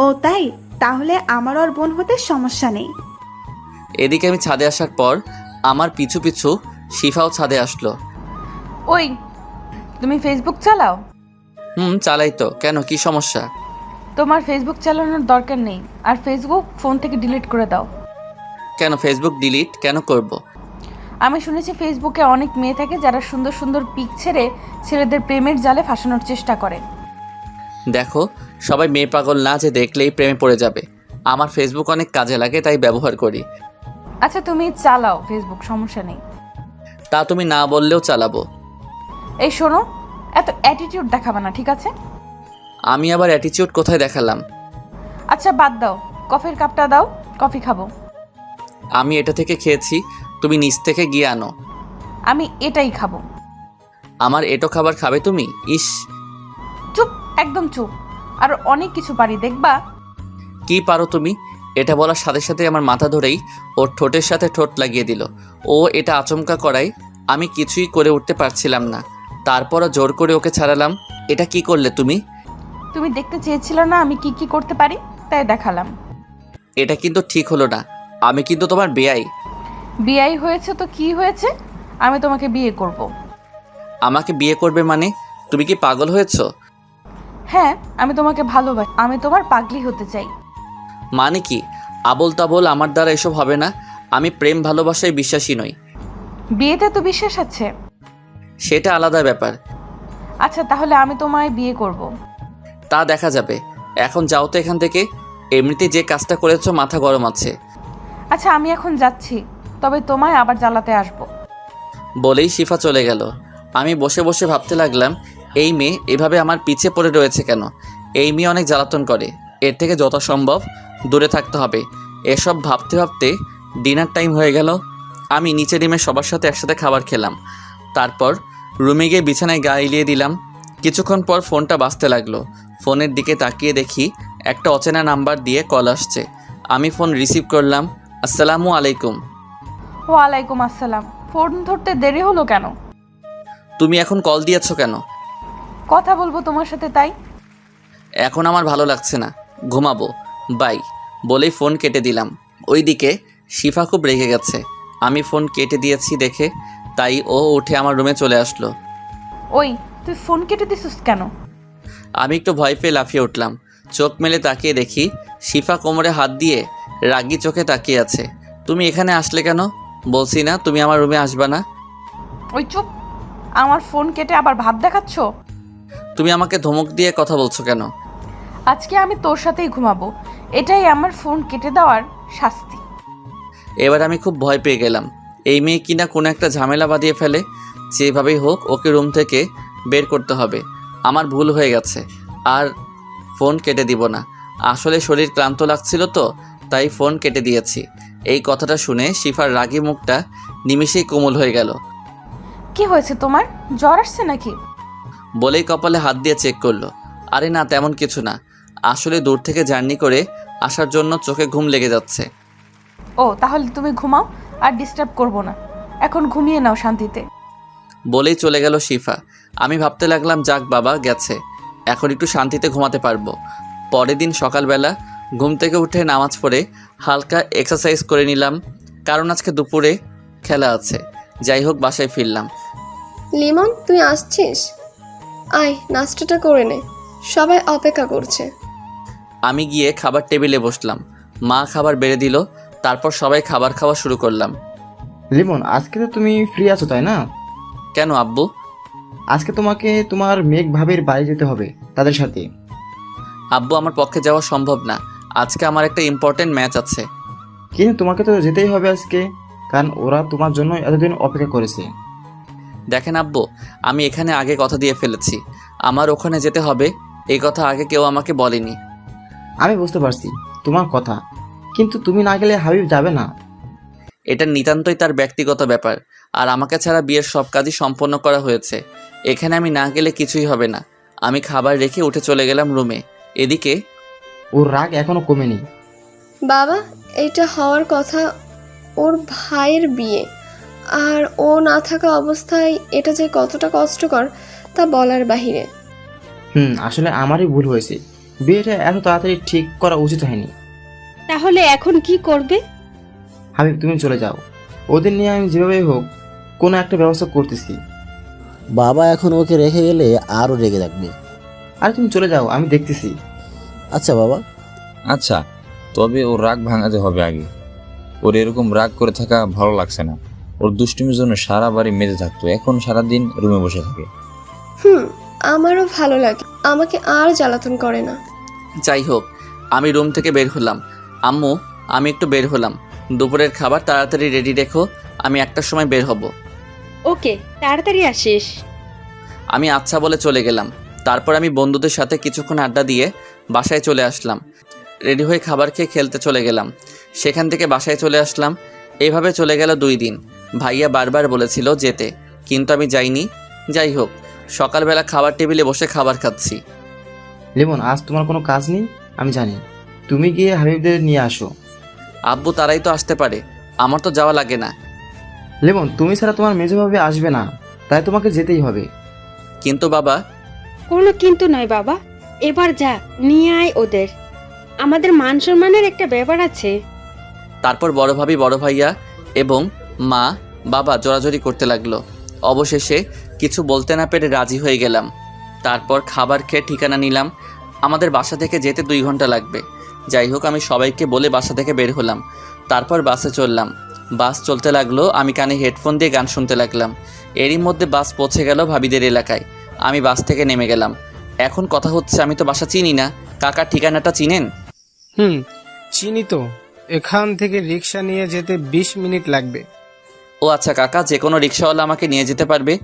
ও তাই, তাহলে আমার ওর বোন হতে সমস্যা নেই। এদিকে আমি ছাদে আসার পর আমার পিছু পিছু শিফাও ছাদে আসলো। ওই, তুমি ফেসবুক চালাও? চালাই তো, কেন কি সমস্যা? তোমার ফেসবুক চালানোর দরকার নেই, আর ফেসবুক ফোন থেকে ডিলিট করে দাও। কেন ফেসবুক ডিলিট কেন করব? আমি শুনেছি ফেসবুকে অনেক মেয়ে থাকে যারা সুন্দর সুন্দর পিক ছেড়ে ছেলেদের প্রেমের জালে ফাঁসানোর চেষ্টা করে। দেখো, সবাই মেয়ে পাগল না যে দেখলেই প্রেমে পড়ে যাবে। আমার ফেসবুক অনেক কাজে লাগে, তাই ব্যবহার করি। আচ্ছা তুমি চালাও ফেসবুক, সমস্যা নেই। তা তুমি না বললেও চালাবো। এই শোনো, এত অ্যাটিটিউড দেখাবে না, ঠিক আছে? আমি আবার অ্যাটিটিউড কোথায় দেখালাম? আচ্ছা বাদ দাও, কফির কাপটা দাও, কফি খাবো। আমি এটা থেকে খেয়েছি, তুমি নিচ থেকে গিয়ে আনো। আমি এটাই খাবো। আমার এটো খাবার খাবে তুমি? ইস, চুপ, একদম চুপ। আর অনেক কিছু পারি, দেখবা। কি পারো তুমি? এটা বলার সাথে সাথে আমার মাথা ধরেই ওর ঠোঁটের সাথে ঠোঁট লাগিয়ে দিল। ও এটা আচমকা করায় আমি কিছুই করে উঠতে পারছিলাম না। তারপরও জোর করে ওকে ছাড়ালাম। এটা কি করলে তুমি? তুমি দেখতে চেয়েছিলে না আমি কি কি করতে পারি, তাই দেখালাম। এটা কিন্তু ঠিক হলো না, আমি কিন্তু তোমার বেয়াই। বিয়ে হয়েছে তো কি হয়েছে, আমি তোমাকে বিয়ে করব। আমাকে বিয়ে করবে মানে? তুমি কি পাগল হয়েছো? হ্যাঁ, আমি তোমাকে ভালোবাসি, আমি তোমার পাগলি হতে চাই। মানে কি? আবোল তাবোল আমার দ্বারা এসব হবে না। আমি প্রেম ভালোবাসায় বিশ্বাসী নই। বিয়েতে তো বিশ্বাস আছে। সেটা আলাদা ব্যাপার। আচ্ছা তাহলে আমি তোমায় বিয়ে করব। তা দেখা যাবে। এখন যাও তো এখান থেকে। এমনিতে যে কাজটা করেছো মাথা গরম আছে। আচ্ছা আমি এখন যাচ্ছি, তবে তোমায় আবার জ্বালাতে আসবো। বলেই শিফা চলে গেল। আমি বসে বসে ভাবতে লাগলাম, এই মেয়ে এভাবে আমার পিছে পড়ে রয়েছে কেন? এই মেয়ে অনেক জ্বালাতন করে, এর থেকে যত সম্ভব দূরে থাকতে হবে। এসব ভাবতে ভাবতে ডিনার টাইম হয়ে গেল। আমি নিচে নেমে সবার সাথে একসাথে খাবার খেলাম। তারপর রুমে গিয়ে বিছানায় গা এলিয়ে দিলাম। কিছুক্ষণ পর ফোনটা বাজতে লাগলো। ফোনের দিকে তাকিয়ে দেখি একটা অচেনা নাম্বার দিয়ে কল আসছে। আমি ফোন রিসিভ করলাম। আসসালামু আলাইকুম। ওয়ালাইকুম আসসালাম। ফোন ধরতে দেরি হলো কেন? তুমি এখন কল দিয়েছো কেন? কথা বলবো তোমার সাথে, তাই। এখন আমার ভালো লাগছে না, ঘুমাবো, বাই বলেই ফোন কেটে দিলাম। ওইদিকে শিফা খুব রেগে গেছে। আমি ফোন কেটে দিয়েছি দেখে, তাই ও উঠে আমার রুমে চলে আসলো। ওই, তুই ফোন কেটে দিছিস কেন? আমি একটু ভয় পেয়ে লাফিয়ে উঠলাম। চোখ মেলে তাকিয়ে দেখি শিফা কোমরে হাত দিয়ে রাগি চোখে তাকিয়ে আছে। তুমি এখানে আসলে কেন? বলছি না তুমি আমার রুমে আসবা না? ওই চুপ, আমার ফোন কেটে আবার ভাব দেখাচ্ছ। তুমি আমাকে ধমক দিয়ে কথা বলছো কেন? আজকে আমি তোর সাথেই ঘুমাবো, এটাই আমার ফোন কেটে দেওয়ার শাস্তি। এবার আমি খুব ভয় পেয়ে গেলাম। এই মেয়ে কিনা কোনো একটা ঝামেলা বাঁধিয়ে ফেলে। যেভাবেই হোক ওকে রুম থেকে বের করতে হবে। আমার ভুল হয়ে গেছে। আর ফোন কেটে দিব না। আসলে শরীর ক্লান্ত লাগছিল তো, তাই ফোন কেটে দিয়েছি। এই কথাটা শুনে শিফার রাগী মুখটা নিমিষেই কোমল হয়ে গেল। কি হয়েছে তোমার, জ্বর আসছে নাকি? বলেই কপালে হাত দিয়ে চেক করলো। আরে না, তেমন কিছু না। আসলে দূর থেকে জার্নি করে আসার জন্য চোখে ঘুম লেগে যাচ্ছে। ও তাহলে তুমি ঘুমাও, আর ডিস্টার্ব করব না। এখন ঘুমিয়ে নাও শান্তিতে। বলেই চলে গেল শিফা। আমি ভাবতে লাগলাম, যাক বাবা গেছে, এখন একটু শান্তিতে ঘুমাতে পারবো। পরের দিন সকালবেলা ঘুম থেকে উঠে নামাজ পড়ে হালকা এক্সারসাইজ করে নিলাম, কারণ আজকে দুপুরে খেলা আছে। যাই হোক, বাসায় ফিরলাম। লিমন, তুই আসছিস? আয়, নাস্তাটা করে নে, সবাই অপেক্ষা করছে। আমি গিয়ে খাবার টেবিলে বসলাম। মা খাবার বেড়ে দিল, তারপর সবাই খাবার খাওয়া শুরু করলাম। লিমন, আজকে তো তুমি ফ্রি আছো তাই না? কেন আব্বু? আজকে তোমাকে তোমার মেঘ ভাবির বাড়ি যেতে হবে তাদের সাথে। আব্বু, আমার পক্ষে যাওয়া সম্ভব না। আজকে আমার একটা ইম্পর্টেন্ট ম্যাচ আছে। কিন্তু তোমাকে তো যেতেই হবে আজকে, কারণ ওরা তোমার জন্য এতদিন অপেক্ষা করেছে। দেখেন আব্বু, আমি এখানে আগে কথা দিয়ে ফেলেছি, আমার ওখানে যেতে হবে। এই কথা আগে কেউ আমাকে বলেনি। আমি বুঝতে পারছি তোমার কথা, কিন্তু তুমি না গেলে হাবিব যাবে না। এটা নিতান্তই তার ব্যক্তিগত ব্যাপার, আর আমাকে ছাড়া বিয়ের সব কাজই সম্পন্ন করা হয়েছে। এখানে আমি না গেলে কিছুই হবে না। আমি খাবার রেখে উঠে চলে গেলাম রুমে। এদিকে ওর রাগ এখনো কমেনি। বাবা, এটা হওয়ার কথা, ওর ভাইয়ের বিয়ে, আর ও না থাকা অবস্থায় এটা যে কতটা কষ্টকর তা বলার বাহিরে। আসলে আমারই ভুল হয়েছে, বিয়েটা এত তাড়াতাড়ি ঠিক করা উচিত হয়নি। তাহলে এখন কি করবে? হাবিব, তুমি চলে যাও, ওদের নিয়ে আমি যেভাবে হোক কোনো একটা ব্যবস্থা করতেছি। বাবা এখন ওকে রেখে গেলে আরও রেগে থাকবে। আরে তুমি চলে যাও, আমি দেখতেছি। আচ্ছা বাবা। আচ্ছা, তবে ওর রাগ ভাঙাতে হবে আগে। ওর এরকম রাগ করে থাকা ভালো লাগছে না। ওর দুষ্টুমির জন্য সারা বাড়ি মেজে থাকতো, এখন সারাদিন রুমে বসে থাকে। আমারও ভালো লাগে, আমাকে আর জ্বালাতন করে না। যাই হোক, আমি রুম থেকে বের হলাম। আম্মু, আমি একটু বের হলাম। দুপুরের খাবার তাড়াতাড়ি রেডি রেখো, আমি 1টার সময় বের হব। ওকে, তাড়াতাড়ি আসিস। আমি আচ্ছা বলে চলে গেলাম। তারপর আমি বন্ধুদের সাথে কিছুক্ষণ আড্ডা দিয়ে বাসায় চলে আসলাম। রেডি হয়ে খাবার খেয়ে খেলতে চলে গেলাম। সেখান থেকে বাসায় চলে আসলাম। এইভাবে চলে গেল 2 দিন। ভাইয়া বারবার বলেছিল যেতে, কিন্তু আমি যাইনি। যাই হোক, সকালবেলা খাবার টেবিলে বসে খাবার খাচ্ছি। লিমন, আজ তোমার কোনো কাজ নেই আমি জানি, তুমি গিয়ে হাবিবদের নিয়ে আসো। আব্বু, তারাই তো আসতে পারে, আমার তো যাওয়া লাগে না। লিমন, তুমি ছাড়া তোমার মেজোভাবে আসবে না, তাই তোমাকে যেতেই হবে। কিন্তু বাবা। কোনো কিন্তু নয় বাবা, এবার যা, নিয়ে আয় ওদের। আমাদের মান সম্মানের একটা ব্যাপার আছে। তারপর বড় ভাবি, বড় ভাইয়া এবং মা বাবা জোরাজোরি করতে লাগলো। অবশেষে কিছু বলতে না পেরে রাজি হয়ে গেলাম। তারপর খাবার খেয়ে ঠিকানা নিলাম। আমাদের বাসা থেকে যেতে 2 ঘন্টা লাগবে। যাই হোক, আমি সবাইকে বলে বাসা থেকে বের হলাম। তারপর বাসে চললাম। বাস চলতে লাগলো, আমি কানে হেডফোন দিয়ে গান শুনতে লাগলাম। এরই মধ্যে বাস পৌঁছে গেল ভাবিদের এলাকায়। আমি বাস থেকে নেমে গেলাম। এখন কথা হচ্ছে, আমি তো বাসা চিনি না। কাকার ঠিকানাটা চিনেন? চিনি তো, এখান থেকে রিক্সা নিয়ে যেতে 20 মিনিট লাগবে। ও আচ্ছা কাকা, যে কোনো রিক্সাওয়ালা আমাকে নিয়ে যেতে পারবে?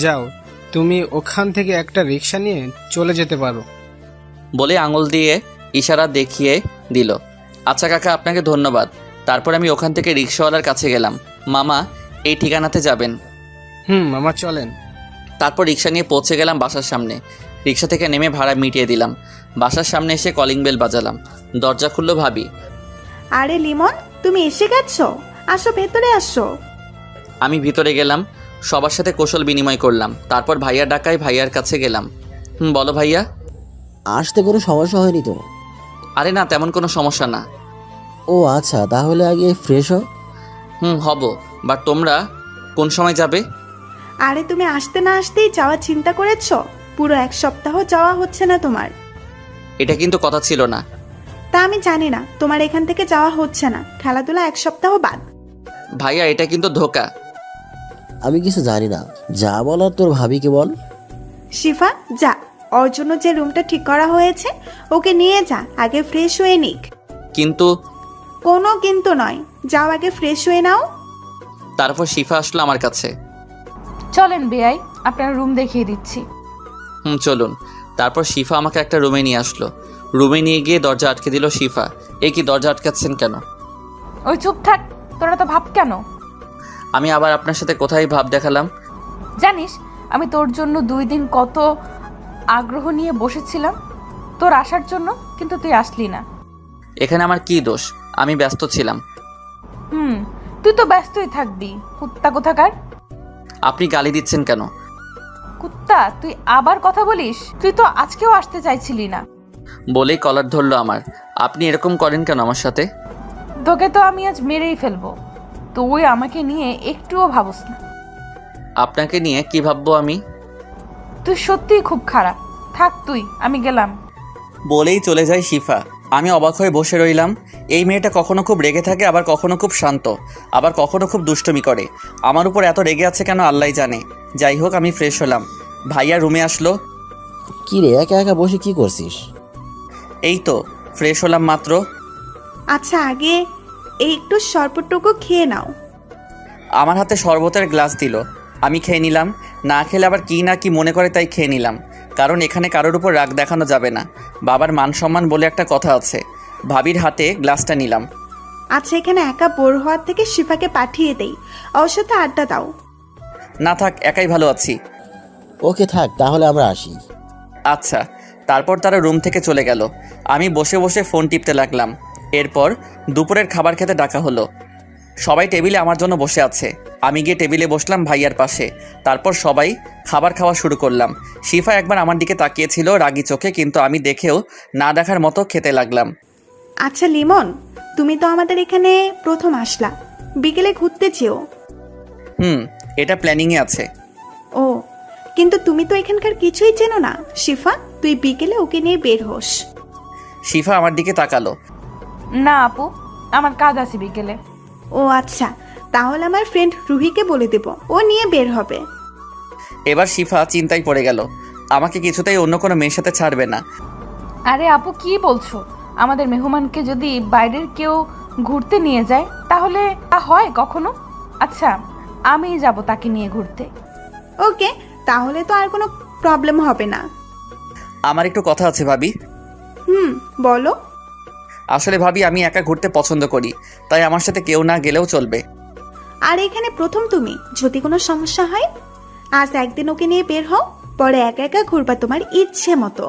যাও, তুমি ওখান থেকে একটা রিক্সা নিয়ে চলে যেতে পারো। বলে আঙুল দিয়ে ইশারা দেখিয়ে দিল। আচ্ছা কাকা, আপনাকে ধন্যবাদ। তারপর আমি ওখান থেকে রিক্সাওয়ালার কাছে গেলাম। মামা, এই ঠিকানাতে যাবেন? মামা চলেন। তারপর রিক্সা নিয়ে পৌঁছে গেলাম বাসার সামনে। রিক্সা থেকে নেমে ভাড়া মিটিয়ে দিলাম। বাসার সামনে এসে কলিং বেল বাজালাম। দরজা খুললো ভাবি। আরে লিমন, তুমি এসে গেছো, আসো ভেতরে আসো। আমি ভিতরে গেলাম, সবার সাথে কৌশল বিনিময় করলাম। তারপর ভাইয়া ডাকায় ভাইয়ার কাছে গেলাম। বলো ভাইয়া। আসতে কোনো সমস্যা হয়নি তো? আরে না, তেমন কোনো সমস্যা না। ও আচ্ছা, তাহলে আগে ফ্রেশ হও। হব, বাট তোমরা কোন সময় যাবে? আরে তুমি আসতে না আসতেই যাওয়া চিন্তা করেছো? পুরো 1 সপ্তাহ যাওয়া হচ্ছে না তোমার। এটা কিন্তু কথা ছিল না। তা আমি জানি না, তোমার এখান থেকে যাওয়া হচ্ছে না, খেলাধুলা 1 সপ্তাহ বাদ। ভাইয়া, এটা কিন্তু ধোঁকা। আমি কিছু জানি না, যা বলার তোর ভাবিকে বল। শিফা, যা, ওর জন্য যে রুমটা ঠিক করা হয়েছে ওকে নিয়ে যা, আগে ফ্রেশ হয়ে নিক। কিন্তু। কোনো কিন্তু নয়, যাও আগে ফ্রেশ হয়ে নাও। তারপর শিফা আসলো আমার কাছে। চলেন বেয়াই, আপনার রুম দেখিয়ে দিচ্ছি। চলুন। তারপর শিফা আমাকে একটা রুমে নিয়ে আসলো। রুমে নিয়ে গিয়ে দরজা আটকে দিল শিফা। কি দরজা আটকাচ্ছেন কেন? ওই চুপ থাক, তোরা তো ভাব কেন? আমি আবার আপনার সাথে কোথায় ভাব দেখালাম? জানিস আমি তোর জন্য 2 দিন কত আগ্রহ নিয়ে বসেছিলাম তোর আসার জন্য, কিন্তু তুই আসলি না। এখানে আমার কি দোষ? আমি ব্যস্ত ছিলাম। তুই তো ব্যস্তই থাকবি, কুত্তা কোথাকার। আপনি গালি দিচ্ছেন কেন? কুত্তা, তুই আবার কথা বলিস? তুই তো আজকেও আসতে চাইছিলি না। বলেই কলার ধরলো আমার। আপনি এরকম করেন কেন আমার সাথে? তোকে তো আমি আজ মেরেই ফেলবো। তুই আমাকে নিয়ে একটুও ভাবস না। আপনাকে নিয়ে কি ভাববো আমি? তুই সত্যিই খুব খারাপ। থাক তুই, আমি গেলাম। বলেই চলে যায় শিফা। আমি অবাক হয়ে বসে রইলাম। এই মেয়েটা কখনো খুব রেগে থাকে, আবার কখনো খুব শান্ত, আবার কখনো খুব দুষ্টুমি করে। আমার উপর এত রেগে আছে কেন আল্লাহই জানে। যাই হোক, আমি ফ্রেশ হলাম। ভাইয়া রুমে আসলো। কি রে, একা একা বসে কি করছিস? এই তো ফ্রেশ হলাম মাত্র। আচ্ছা, আগে এই একটু শরবতটুকু খেয়ে নাও। আমার হাতে শরবতের গ্লাস দিল। আমি খেয়ে নিলাম। না খেলে আবার কি না কি মনে করে, তাই খেয়ে নিলাম। কারণ এখানে কারোর উপর রাগ দেখানো যাবে না। বাবার মান সম্মান বলে একটা কথা আছে। ভাবির হাতে গ্লাসটা নিলাম। আচ্ছা, এখানে একা বোর হওয়ার থেকে শিফাকে পাঠিয়ে দেই, ওর সাথে আড্ডা দাও। না থাক, একাই ভালো আছি। ওকে থাক, তাহলে আমরা আসি। আচ্ছা। তারপর তারা রুম থেকে চলে গেল। আমি বসে বসে ফোন টিপতে লাগলাম। এরপর দুপুরের খাবার খেতে ডাকা হলো। সবাই টেবিলে আমার জন্য বসে আছে। আমি গিয়ে টেবিলে বসলাম ভাইয়ার পাশে। তারপর সবাই খাবার খাওয়া শুরু করলাম। শিফা একবার আমার দিকে তাকিয়েছিল রাগী চোখে, কিন্তু আমি দেখেও না দেখার মতো খেতে লাগলাম। আচ্ছা লিমন, তুমি তো আমাদের এখানে প্রথম আসলা, বিকেলে ঘুরতে চেও। এটা প্ল্যানিংয়ে আছে। ও, কিন্তু তুমি তো এখানকার কিছুই চেনো না। শিফা, তুই বিকেলে ওকে নিয়ে বের হোস। শিফা আমার দিকে তাকালো। না আপু, আমার কাজ আছে বিকেলে। ও আচ্ছা, তাহলে আমার ফ্রেন্ড রুহিকে বলে দেব, ও নিয়ে বের হবে। এবার শিফা চিন্তায় পড়ে গেল। আমাকে কিছুতেই অন্য কোনো মেয়ের সাথে ছাড়বে না। আরে আপু, কি বলছো? আমাদের মেহমানকে যদি বাইরের কেউ ঘুরতে নিয়ে যায় তাহলে তা হয় কখনো? আচ্ছা, আমিই যাব তাকে নিয়ে ঘুরতে। ওকে, তাহলে তো আর কোনো প্রবলেম হবে না। আমার একটু কথা আছে ভাবি। বলো। আসলে ভাবি, আমি একা ঘুরতে পছন্দ করি, তাই আমার সাথে কেউ না গেলেও চলবে। আর এখানে প্রথম তুমি, যদি কোনো সমস্যা হয় আজ একদিন ওকে নিয়ে বের হও, পরে একা একা ঘুরবা তোমার ইচ্ছে মতো।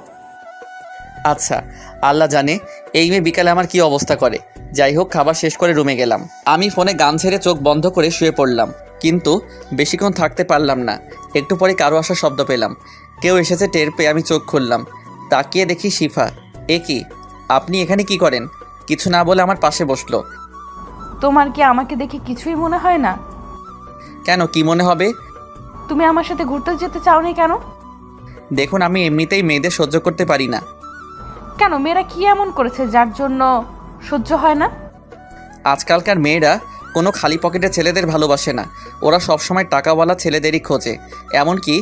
আচ্ছা, আল্লাহ জানে এই মেয়ে বিকালে আমার কি অবস্থা করে। যাই হোক, খাবার শেষ করে রুমে গেলাম। আমি ফোনে গান ছেড়ে চোখ বন্ধ করে শুয়ে পড়লাম, কিন্তু বেশিক্ষণ থাকতে পারলাম না। একটু পরে কারো আসার শব্দ পেলাম। কেউ এসেছে টের পেয়ে আমি চোখ খুললাম। তাকিয়ে দেখি শিফা। কি, আপনি এখানে কি করেন? কিছু না বলে আমার পাশে বসলো। তোমার কি আমাকে দেখে কিছুই মনে হয় না? কেন, কি মনে হবে? তুমি আমার সাথে ঘুরতে যেতে চাওনি কেন? দেখুন, আমি এমনিতেই মেয়েদের সহ্য করতে পারি না। কেন, মেয়েরা কি এমন করেছে যার জন্য সহ্য হয় না? আজকালকার মেয়েরা কোনো খালি পকেটের ছেলেদের ভালোবাসে না। ওরা সবসময় টাকাওয়ালা ছেলেদেরই খোঁজে। এমনকি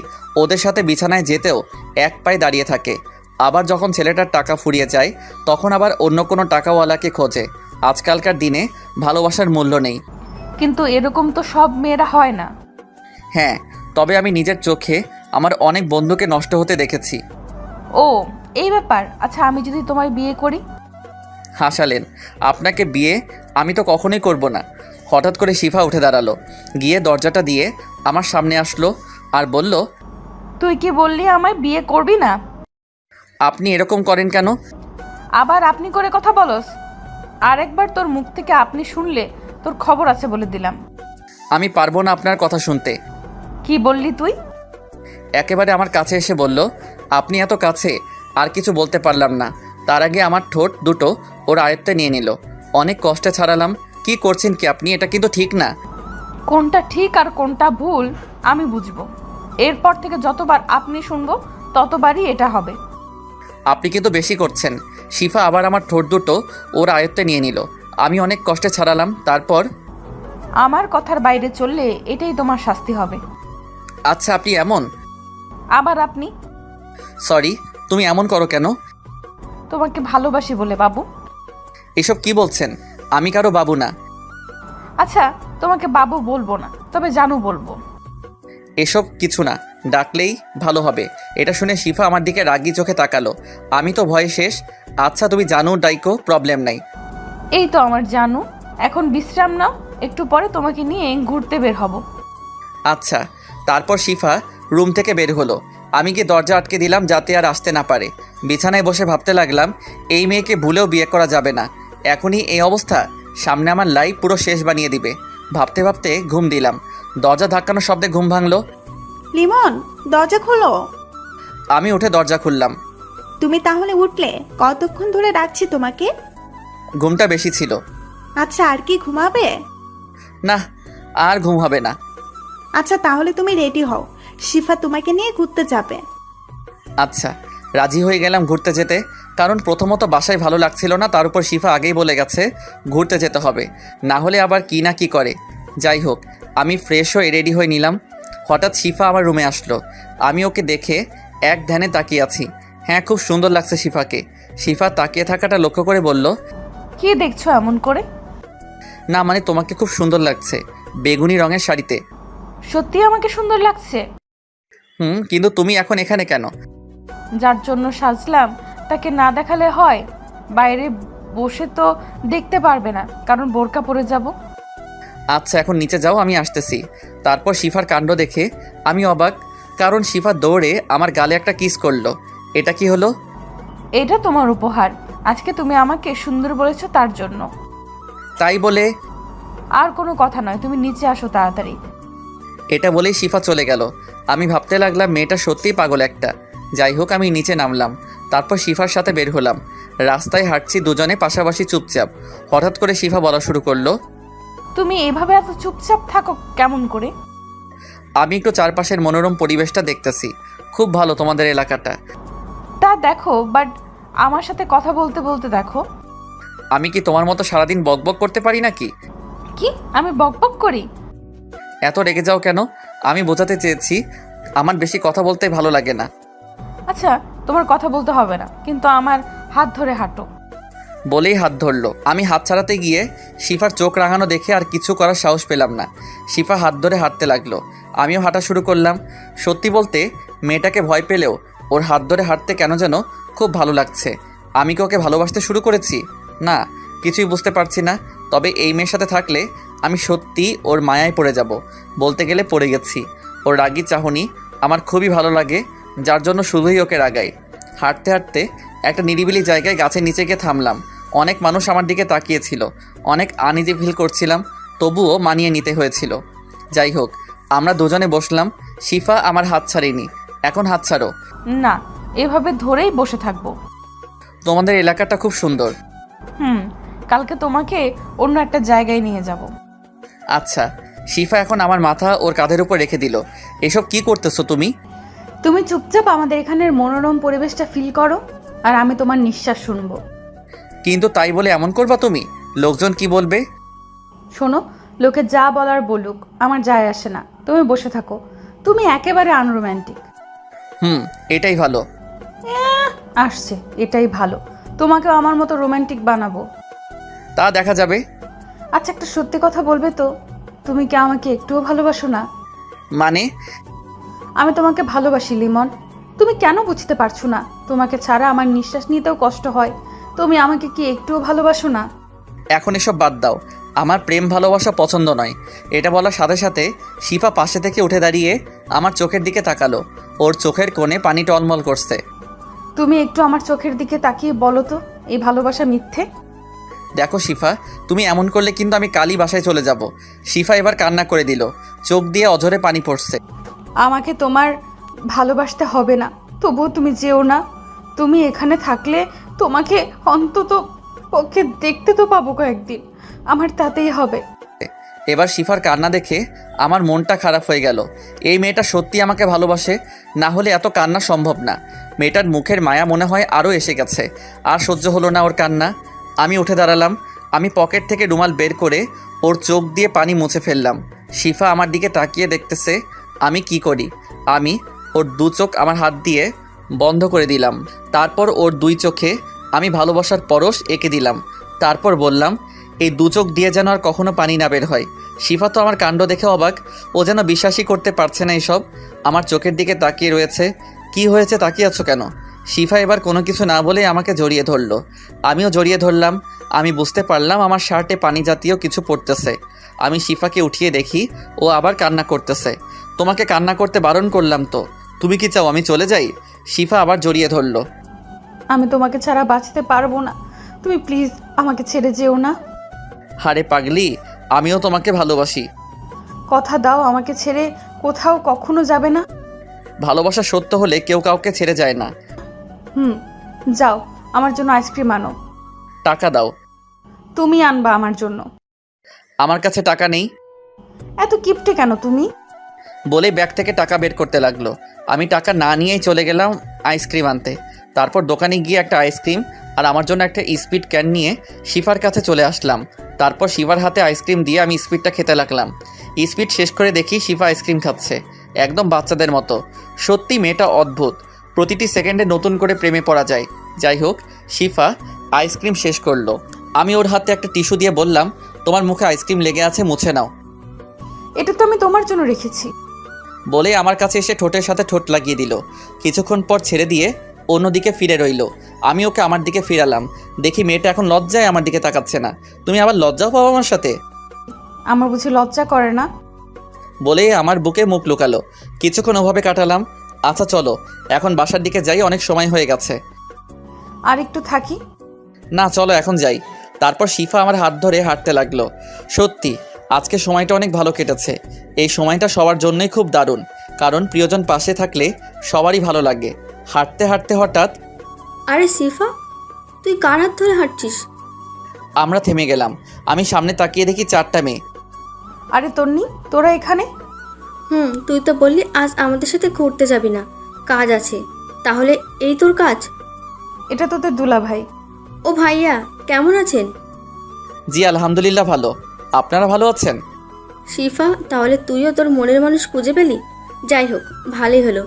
ওদের সাথে বিছানায় যেতেও এক পায়ে দাঁড়িয়ে থাকে। আবার যখন ছেলেটার টাকা ফুরিয়ে যায়, তখন আবার অন্য কোনো টাকাওয়ালাকে খোঁজে। আজকালকার দিনে ভালোবাসার মূল্য নেই। কিন্তু এরকম তো সব মেয়েরা হয় না। হ্যাঁ, তবে আমি নিজের চোখে আমার অনেক বন্ধুকে নষ্ট হতে দেখেছি। ও, এই ব্যাপার। আচ্ছা, আমি যদি তোমায় বিয়ে করি? হাসালেন। আপনাকে বিয়ে আমি তো কখনোই করব না। হঠাৎ করে শিফা উঠে দাঁড়ালো, গিয়ে দরজাটা দিয়ে আমার সামনে আসলো আর বলল, তুই কি বললি আমায় বিয়ে করবি না? আপনি এরকম করেন কেন? আবার আপনি করে কথা বলস? আরেকবার তোর মুখ থেকে আপনি শুনলে তোর খবর আছে বলে দিলাম। আমি পারবো না আপনার কথা শুনতে। কি বললি তুই? একেবারে আমার কাছে এসে বলল। আপনি এত কাছে, আর কিছু বলতে পারলাম না। তার আগে আমার ঠোঁট দুটো ওর আয়ত্তে নিয়ে নিল। অনেক কষ্টে ছাড়ালাম। কি করছেন কি আপনি? এটা কিন্তু ঠিক না। কোনটা ঠিক আর কোনটা ভুল আমি বুঝবো। এরপর থেকে যতবার আপনি শুনবো ততবারই এটা হবে। আপনি কিন্তু বেশি করছেন। শিফা আবার আমার ঠোঁট দুটো ওর আয়ত্তে নিয়ে নিল। আমি অনেক কষ্টে ছাড়ালাম। তারপর, আমার কথার বাইরে চললে এটাই তোমার শাস্তি হবে। আচ্ছা, আপনি এমন? আবার আপনি? সরি, তুমি এমন করো কেন? তোমাকে ভালোবাসি বলে বাবু। এসব কি বলছেন? আমি কারো বাবু না। আচ্ছা, তোমাকে বাবু বলবো না, তবে জানু বলবো। এসব কিছু না। ডাকলেই ভালো হবে। এটা শুনে শিফা আমার দিকে রাগি চোখে তাকালো। আমি তো ভয়ে শেষ। আচ্ছা তুমি জানো ডাইকো, প্রবলেম নাই। এই তো আমার জানু, এখন বিশ্রাম নাও, একটু পরে তোমাকে নিয়ে ঘুরতে বের হব। আচ্ছা। তারপর শিফা রুম থেকে বের হলো। আমি গিয়ে দরজা আটকে দিলাম যাতে আর আসতে না পারে। বিছানায় বসে ভাবতে লাগলাম, এই মেয়েকে ভুলেও বিয়ে করা যাবে না। এখনই এই অবস্থা, সামনে আমার লাইফ পুরো শেষ বানিয়ে দিবে। ভাবতে ভাবতে ঘুম দিলাম। দরজা ধাক্কানোর শব্দে ঘুম ভাঙলো। লিমন, দরজা খোলো। আমি উঠে দরজা খুললাম। তুমি তাহলে উঠলে? কতক্ষণ ধরে ডাকছি তোমাকে। ঘুমটা বেশি ছিল। আচ্ছা, আর কি ঘুমাবে? না, আর ঘুম হবে না। আচ্ছা তাহলে তুমি রেডি হও, শিফা তোমাকে নিয়ে ঘুরতে যাবে। আচ্ছা, রাজি হয়ে গেলাম ঘুরতে যেতে। কারণ প্রথমত বাসায় ভালো লাগছিল না, তার উপর শিফা আগেই বলে গেছে ঘুরতে যেতে হবে, না হলে আবার কি না কি করে। যাই হোক, আমি ফ্রেশ হয়ে রেডি হয়ে নিলাম। হঠাৎ শিফা আমার রুমে আসলো। আমি ওকে দেখে এক ধ্যানে তাকিয়ে আছি। হ্যাঁ, খুব সুন্দর লাগছে শিফাকে। শিফা তাকিয়ে থাকাটা লক্ষ্য করে বলল, কি দেখছো এমন করে? না মানে তোমাকে খুব সুন্দর লাগছে বেগুনি রঙের শাড়িতে। সত্যি আমাকে সুন্দর লাগছে? কিন্তু তুমি এখন এখানে কেন? যার জন্য সাজলাম তাকে না দেখালে হয়? বাইরে বসে তো দেখতে পারবে না, কারণ বোরকা পরে যাব। আচ্ছা, এখন নিচে যাও, আমি আসতেছি। তারপর শিফার কাণ্ড দেখে আমি অবাক, কারণ শিফা দৌড়ে আমার গালে একটা কিস করলো। এটা কি হলো? এটা তোমার উপহার, আজকে তুমি আমাকে সুন্দর বলেছো তার জন্য। তাই বলে? আর কোনো কথা নয়, তুমি নিচে আসো তাড়াতাড়ি। এটা বলেই শিফা চলে গেল। আমি ভাবতে লাগলাম মেয়েটা সত্যিই পাগল একটা। যাই হোক, আমি নিচে নামলাম। তারপর শিফার সাথে বের হলাম। রাস্তায় হাঁটছি দুজনে পাশাপাশি চুপচাপ। হঠাৎ করে শিফা বলা শুরু করলো, তুমি এভাবে এত চুপচাপ থাকো কেমন করে? আমি একটু চারপাশের মনোরম পরিবেশটা দেখতেছি। খুব ভালো তোমাদের এলাকাটা। তা দেখো, বাট আমার সাথে কথা বলতে বলতে দেখো। আমি কি তোমার মতো সারাদিন বকবক করতে পারি নাকি? কি আমি বকবক করি? এত রেগে যাও কেন? আমি বোঝাতে চেয়েছি আমার বেশি কথা বলতে ভালো লাগে না। আচ্ছা, তোমার কথা বলতে হবে না, কিন্তু আমার হাত ধরে হাঁটো। বলেই হাত ধরলো। আমি হাত ছাড়াতে গিয়ে শিফার চোখ রাঙানো দেখে আর কিছু করার সাহস পেলাম না। শিফা হাত ধরে হাঁটতে লাগলো, আমিও হাঁটা শুরু করলাম। সত্যি বলতে মেয়েটাকে ভয় পেলেও ওর হাত ধরে হাঁটতে কেন যেন খুব ভালো লাগছে। আমি কি ওকে ভালোবাসতে শুরু করেছি? না, কিছুই বুঝতে পারছি না। তবে এই মেয়ের সাথে থাকলে আমি সত্যি ওর মায়ায় পড়ে যাব। বলতে গেলে পড়ে গেছি। ওর রাগী চাহনি আমার খুবই ভালো লাগে, যার জন্য শুধুই ওকে রাগাই। হাঁটতে হাঁটতে একটা নিরিবিলি জায়গায় গাছের নিচে গিয়ে থামলাম। অনেক মানুষ আমার দিকে তাকিয়েছিল। অনেক আনইজি ফিল করছিলাম, তবুও মানিয়ে নিতে হয়েছিল। যাই হোক, আমরা দুজনে বসলাম। শিফা আমার হাত ছাড়েনি। এখন হাত ছাড়ো। না, এভাবে ধরেই বসে থাকবো। তোমাদের এলাকাটা খুব সুন্দর। কালকে তোমাকে অন্য একটা জায়গায় নিয়ে যাব। আচ্ছা। শিফা এখন আমার মাথা ওর কাঁধের উপর রেখে দিল। এসব কি করতেছো তুমি? তুমি চুপচাপ আমাদের এখানের মনোরম পরিবেশটা ফিল করো, আর আমি তোমার নিঃশ্বাস শুনবো। কিন্তু তাই বলে এমন করবা তুমি? লোকজন কি বলবে? শোনো, লোকে যা বলার বলুক, আমার যায় আসে না। তুমি বসে থাকো। তুমি একেবারে আনরোম্যান্টিক। এটাই ভালো। আসছে, এটাই ভালো। তোমাকেও আমার মতো রোম্যান্টিক বানাবো। তা দেখা যাবে। আচ্ছা, একটা সত্যি কথা বলবে তো? তুমি কি আমাকে একটুও ভালোবাসো না? মানে? আমি তোমাকে ভালোবাসি লিমন। তুমি কেন বুঝতে পারছো না? তোমাকে ছাড়া আমার নিঃশ্বাস নিতেও কষ্ট হয়। তুমি আমাকে কি একটুও ভালোবাসো না? এখন এসব বাদ দাও। আমার প্রেম ভালোবাসা পছন্দ নয়। এটা বলার সাথে সাথে শিফা পাশে থেকে উঠে দাঁড়িয়ে আমার চোখের দিকে তাকালো। ওর চোখের কোণে পানি টলমল করছে। তুমি একটু আমার চোখের দিকে তাকিয়ে বলো তো, এই ভালোবাসা মিথ্যে? দেখো শিফা, তুমি এমন করলে কিন্তু আমি কালই বাসায় চলে যাব। শিফা এবার কান্না করে দিল। চোখ দিয়ে অঝরে পানি পড়ছে। আমাকে তোমার ভালোবাসতে হবে না, তবুও তুমি যেও না। তুমি এখানে থাকলে তোমাকে অন্তত পক্ষে দেখতে তো পাবো কয়েকদিন, আমার তাতেই হবে। এবার শিফার কান্না দেখে আমার মনটা খারাপ হয়ে গেল। এই মেয়েটা সত্যি আমাকে ভালোবাসে, না হলে এত কান্না সম্ভব না। মেয়েটার মুখের মায়া মনে হয় আরও এসে গেছে। আর সহ্য হলো না ওর কান্না। আমি উঠে দাঁড়ালাম। আমি পকেট থেকে রুমাল বের করে ওর চোখ দিয়ে পানি মুছে ফেললাম। শিফা আমার দিকে তাকিয়ে দেখতেছে আমি কি করি। আমি ওর দু চোখ আমার হাত দিয়ে বন্ধ করে দিলাম। তারপর ওর দুই চোখে আমি ভালোবাসার পরশ এঁকে দিলাম। তারপর বললাম, এই দু চোখ দিয়ে যেন আর কখনো পানি না বের হয়। শিফা তো আমার কাণ্ড দেখে অবাক, ও যেন বিশ্বাসই করতে পারছে না এসব। আমার চোখের দিকে তাকিয়ে রয়েছে। কি হয়েছে, তাকিয়ে আছো কেন? শিফা এবার কোনো কিছু না বলে আমাকে জড়িয়ে ধরলো। আমিও জড়িয়ে ধরলাম। আমি বুঝতে পারলাম আমার শার্টে পানি জাতীয় কিছু পড়তেছে। আমি শিফাকে উঠিয়ে দেখি ও আবার কান্না করতেছে। তোমাকে কান্না করতে বারণ করলাম তো, তুমি কি চাও আমি চলে যাই? শিফা আবার জড়িয়ে ধরলো। আমি তোমাকে ছাড়া বাঁচতে পারবো না, তুমি প্লিজ আমাকে ছেড়ে যেও না। হারে পাগলি, আমিও তোমাকে ভালোবাসি। কথা দাও আমাকে ছেড়ে কোথাও কখনো যাবে না। ভালোবাসা সত্য হলে কেউ কাউকে ছেড়ে যায় না। যাও, আমার জন্য আইসক্রিম আনো। টাকা দাও। তুমি আনবা আমার জন্য। আমার কাছে টাকা নেই। এত কিপটে কেন তুমি? বলে ব্যাগ থেকে টাকা বের করতে লাগলো। আমি টাকা না নিয়েই চলে গেলাম আইসক্রিম আনতে। তারপর দোকানে গিয়ে একটা আইসক্রিম আর আমার জন্য একটা স্পিড ক্যান নিয়ে শিফার কাছে চলে আসলাম। তারপর শিফার হাতে আইসক্রিম দিয়ে আমি স্পিডটা খেতে লাগলাম। স্পিড শেষ করে দেখি শিফা আইসক্রিম খাচ্ছে, একদম বাচ্চাদের মতো। সত্যি মেয়েটা অদ্ভুত, প্রতিটি সেকেন্ডে নতুন করে প্রেমে পড়া যায়। যাই হোক, শিফা আইসক্রিম শেষ করলো। আমি ওর হাতে একটা টিস্যু দিয়ে বললাম, তোমার মুখে আইসক্রিম লেগে আছে, মুছে নাও। এটা তো আমি তোমার জন্য রেখেছি। বলে আমার কাছে এসে ঠোঁটের সাথে ঠোঁট লাগিয়ে দিল। কিছুক্ষণ পর ছেড়ে দিয়ে অন্যদিকে ফিরে রইল। আমি ওকে আমার দিকে ফিরালাম। দেখি মেয়েটা এখন লজ্জায় আমার দিকে তাকাচ্ছে না। তুমি আবার লজ্জাও পাবো আমার সাথে? আমার বুঝি লজ্জা করে না? বলে আমার বুকে মুখ লুকালো। কিছুক্ষণ ওভাবে কাটালাম। আচ্ছা চলো এখন বাসার দিকে যাই, অনেক সময় হয়ে গেছে। আর একটু থাকি? না চলো এখন যাই। তারপর শিফা আমার হাত ধরে হাঁটতে লাগলো। সত্যি আজকে সময়টা অনেক ভালো কেটেছে। এই সময়টা সবার জন্যই খুব দারুণ, কারণ প্রিয়জন পাশে থাকলে সবারই ভালো লাগে। হাঁটতে হাঁটতে হঠাৎ, আরে সিফা, তুই কার হাত ধরে হাঁটছিস? আমরা থেমে গেলাম। আমি সামনে তাকিয়ে দেখি 4টা মেয়ে। আরে তন্নি, তোরা এখানে? তুই তো বললি আজ আমাদের সাথে ঘুরতে যাবি না, কাজ আছে। তাহলে এই তোর কাজ? এটা তোদের দুলা ভাই। ও ভাইয়া, কেমন আছেন? জি আলহামদুলিল্লাহ ভালো। আপনারা ভালো আছেন? শিফা, তাহলে তুইও তোর মনের মানুষ খুঁজে পেলি। যাই হোক, ভালোই হলো।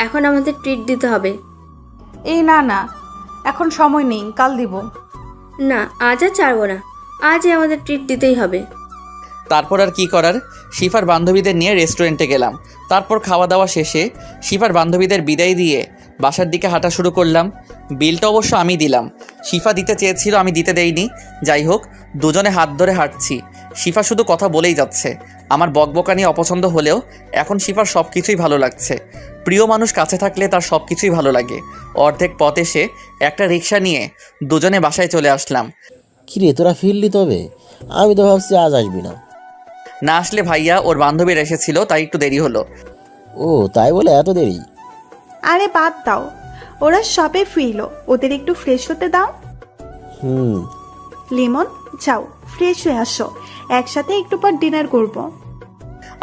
এখন আমাদের ট্রিট দিতে হবে। এই না না, এখন সময় নেই, কাল দিব। না, আজ আর ছাড়বো না, আজই আমাদের ট্রিট দিতেই হবে। তারপর আর কি করার, শিফার বান্ধবীদের নিয়ে রেস্টুরেন্টে গেলাম। তারপর খাওয়া দাওয়া শেষে শিফার বান্ধবীদের বিদায় দিয়ে বাসার দিকে হাঁটা শুরু করলাম। বিলটা অবশ্য আমি দিলাম, শিফা দিতে চেয়েছিল, আমি দিতে দেইনি। যাই হোক, দুজনে হাত ধরে হাঁটছি। শিফা শুধু কথা বলেই যাচ্ছে। আমার বকবকানি অপছন্দ হলেও এখন শিফার সব কিছুই ভালো লাগছে। প্রিয় মানুষ কাছে থাকলে তার সব কিছুই ভালো লাগে। অর্ধেক পথ এসে একটা রিক্সা নিয়ে দুজনে বাসায় চলে আসলাম। কিরে তোরা ফিরলি? তবে আমি তো ভাবছি আজ আসবি না। না আসলে ভাইয়া ওর বান্ধবীর এসেছিল, তাই একটু দেরি হলো। ও তাই বলে এত দেরি? আরে বাদ দাও, ওরা সবে ফিরলো, ওদের একটু ফ্রেশ হতে দাও। লিমন, যাও ফ্রেশ হয়ে আসো, একসাথে একটু পর ডিনার করব।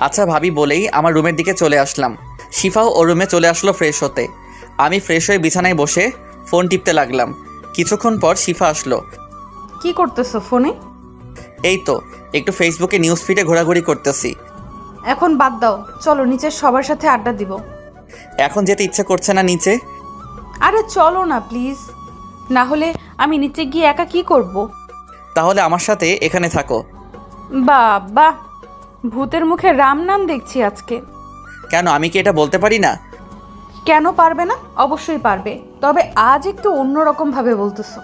আচ্ছা ভাবি বলেই আমার রুমের দিকে চলে আসলাম। শিফাও ওর রুমে চলে আসলো ফ্রেশ হতে। আমি ফ্রেশ হয়ে বিছানায় বসে ফোন টিপতে লাগলাম। কিছুক্ষণ পর শিফা আসলো। কি করতেছো ফোনে? এই তো একটু ফেসবুকে নিউজ ফিডে ঘোরাঘুরি করতেছি। এখন বাদ দাও, চলো নিচে সবার সাথে আড্ডা দিব। এখন যেতে ইচ্ছে করছে না নিচে। আরে চলো না প্লিজ, না হলে আমি নিচে গিয়ে একা কি করব? তাহলে আমার সাথে এখানে থাকো। বাবা, ভূতের মুখে রাম নাম দেখছি আজকে। কেন, আমি কি এটা বলতে পারি না? কেন পারবে না? অবশ্যই পারবে, তবে আজ একটু অন্যরকম ভাবে বলতেছো।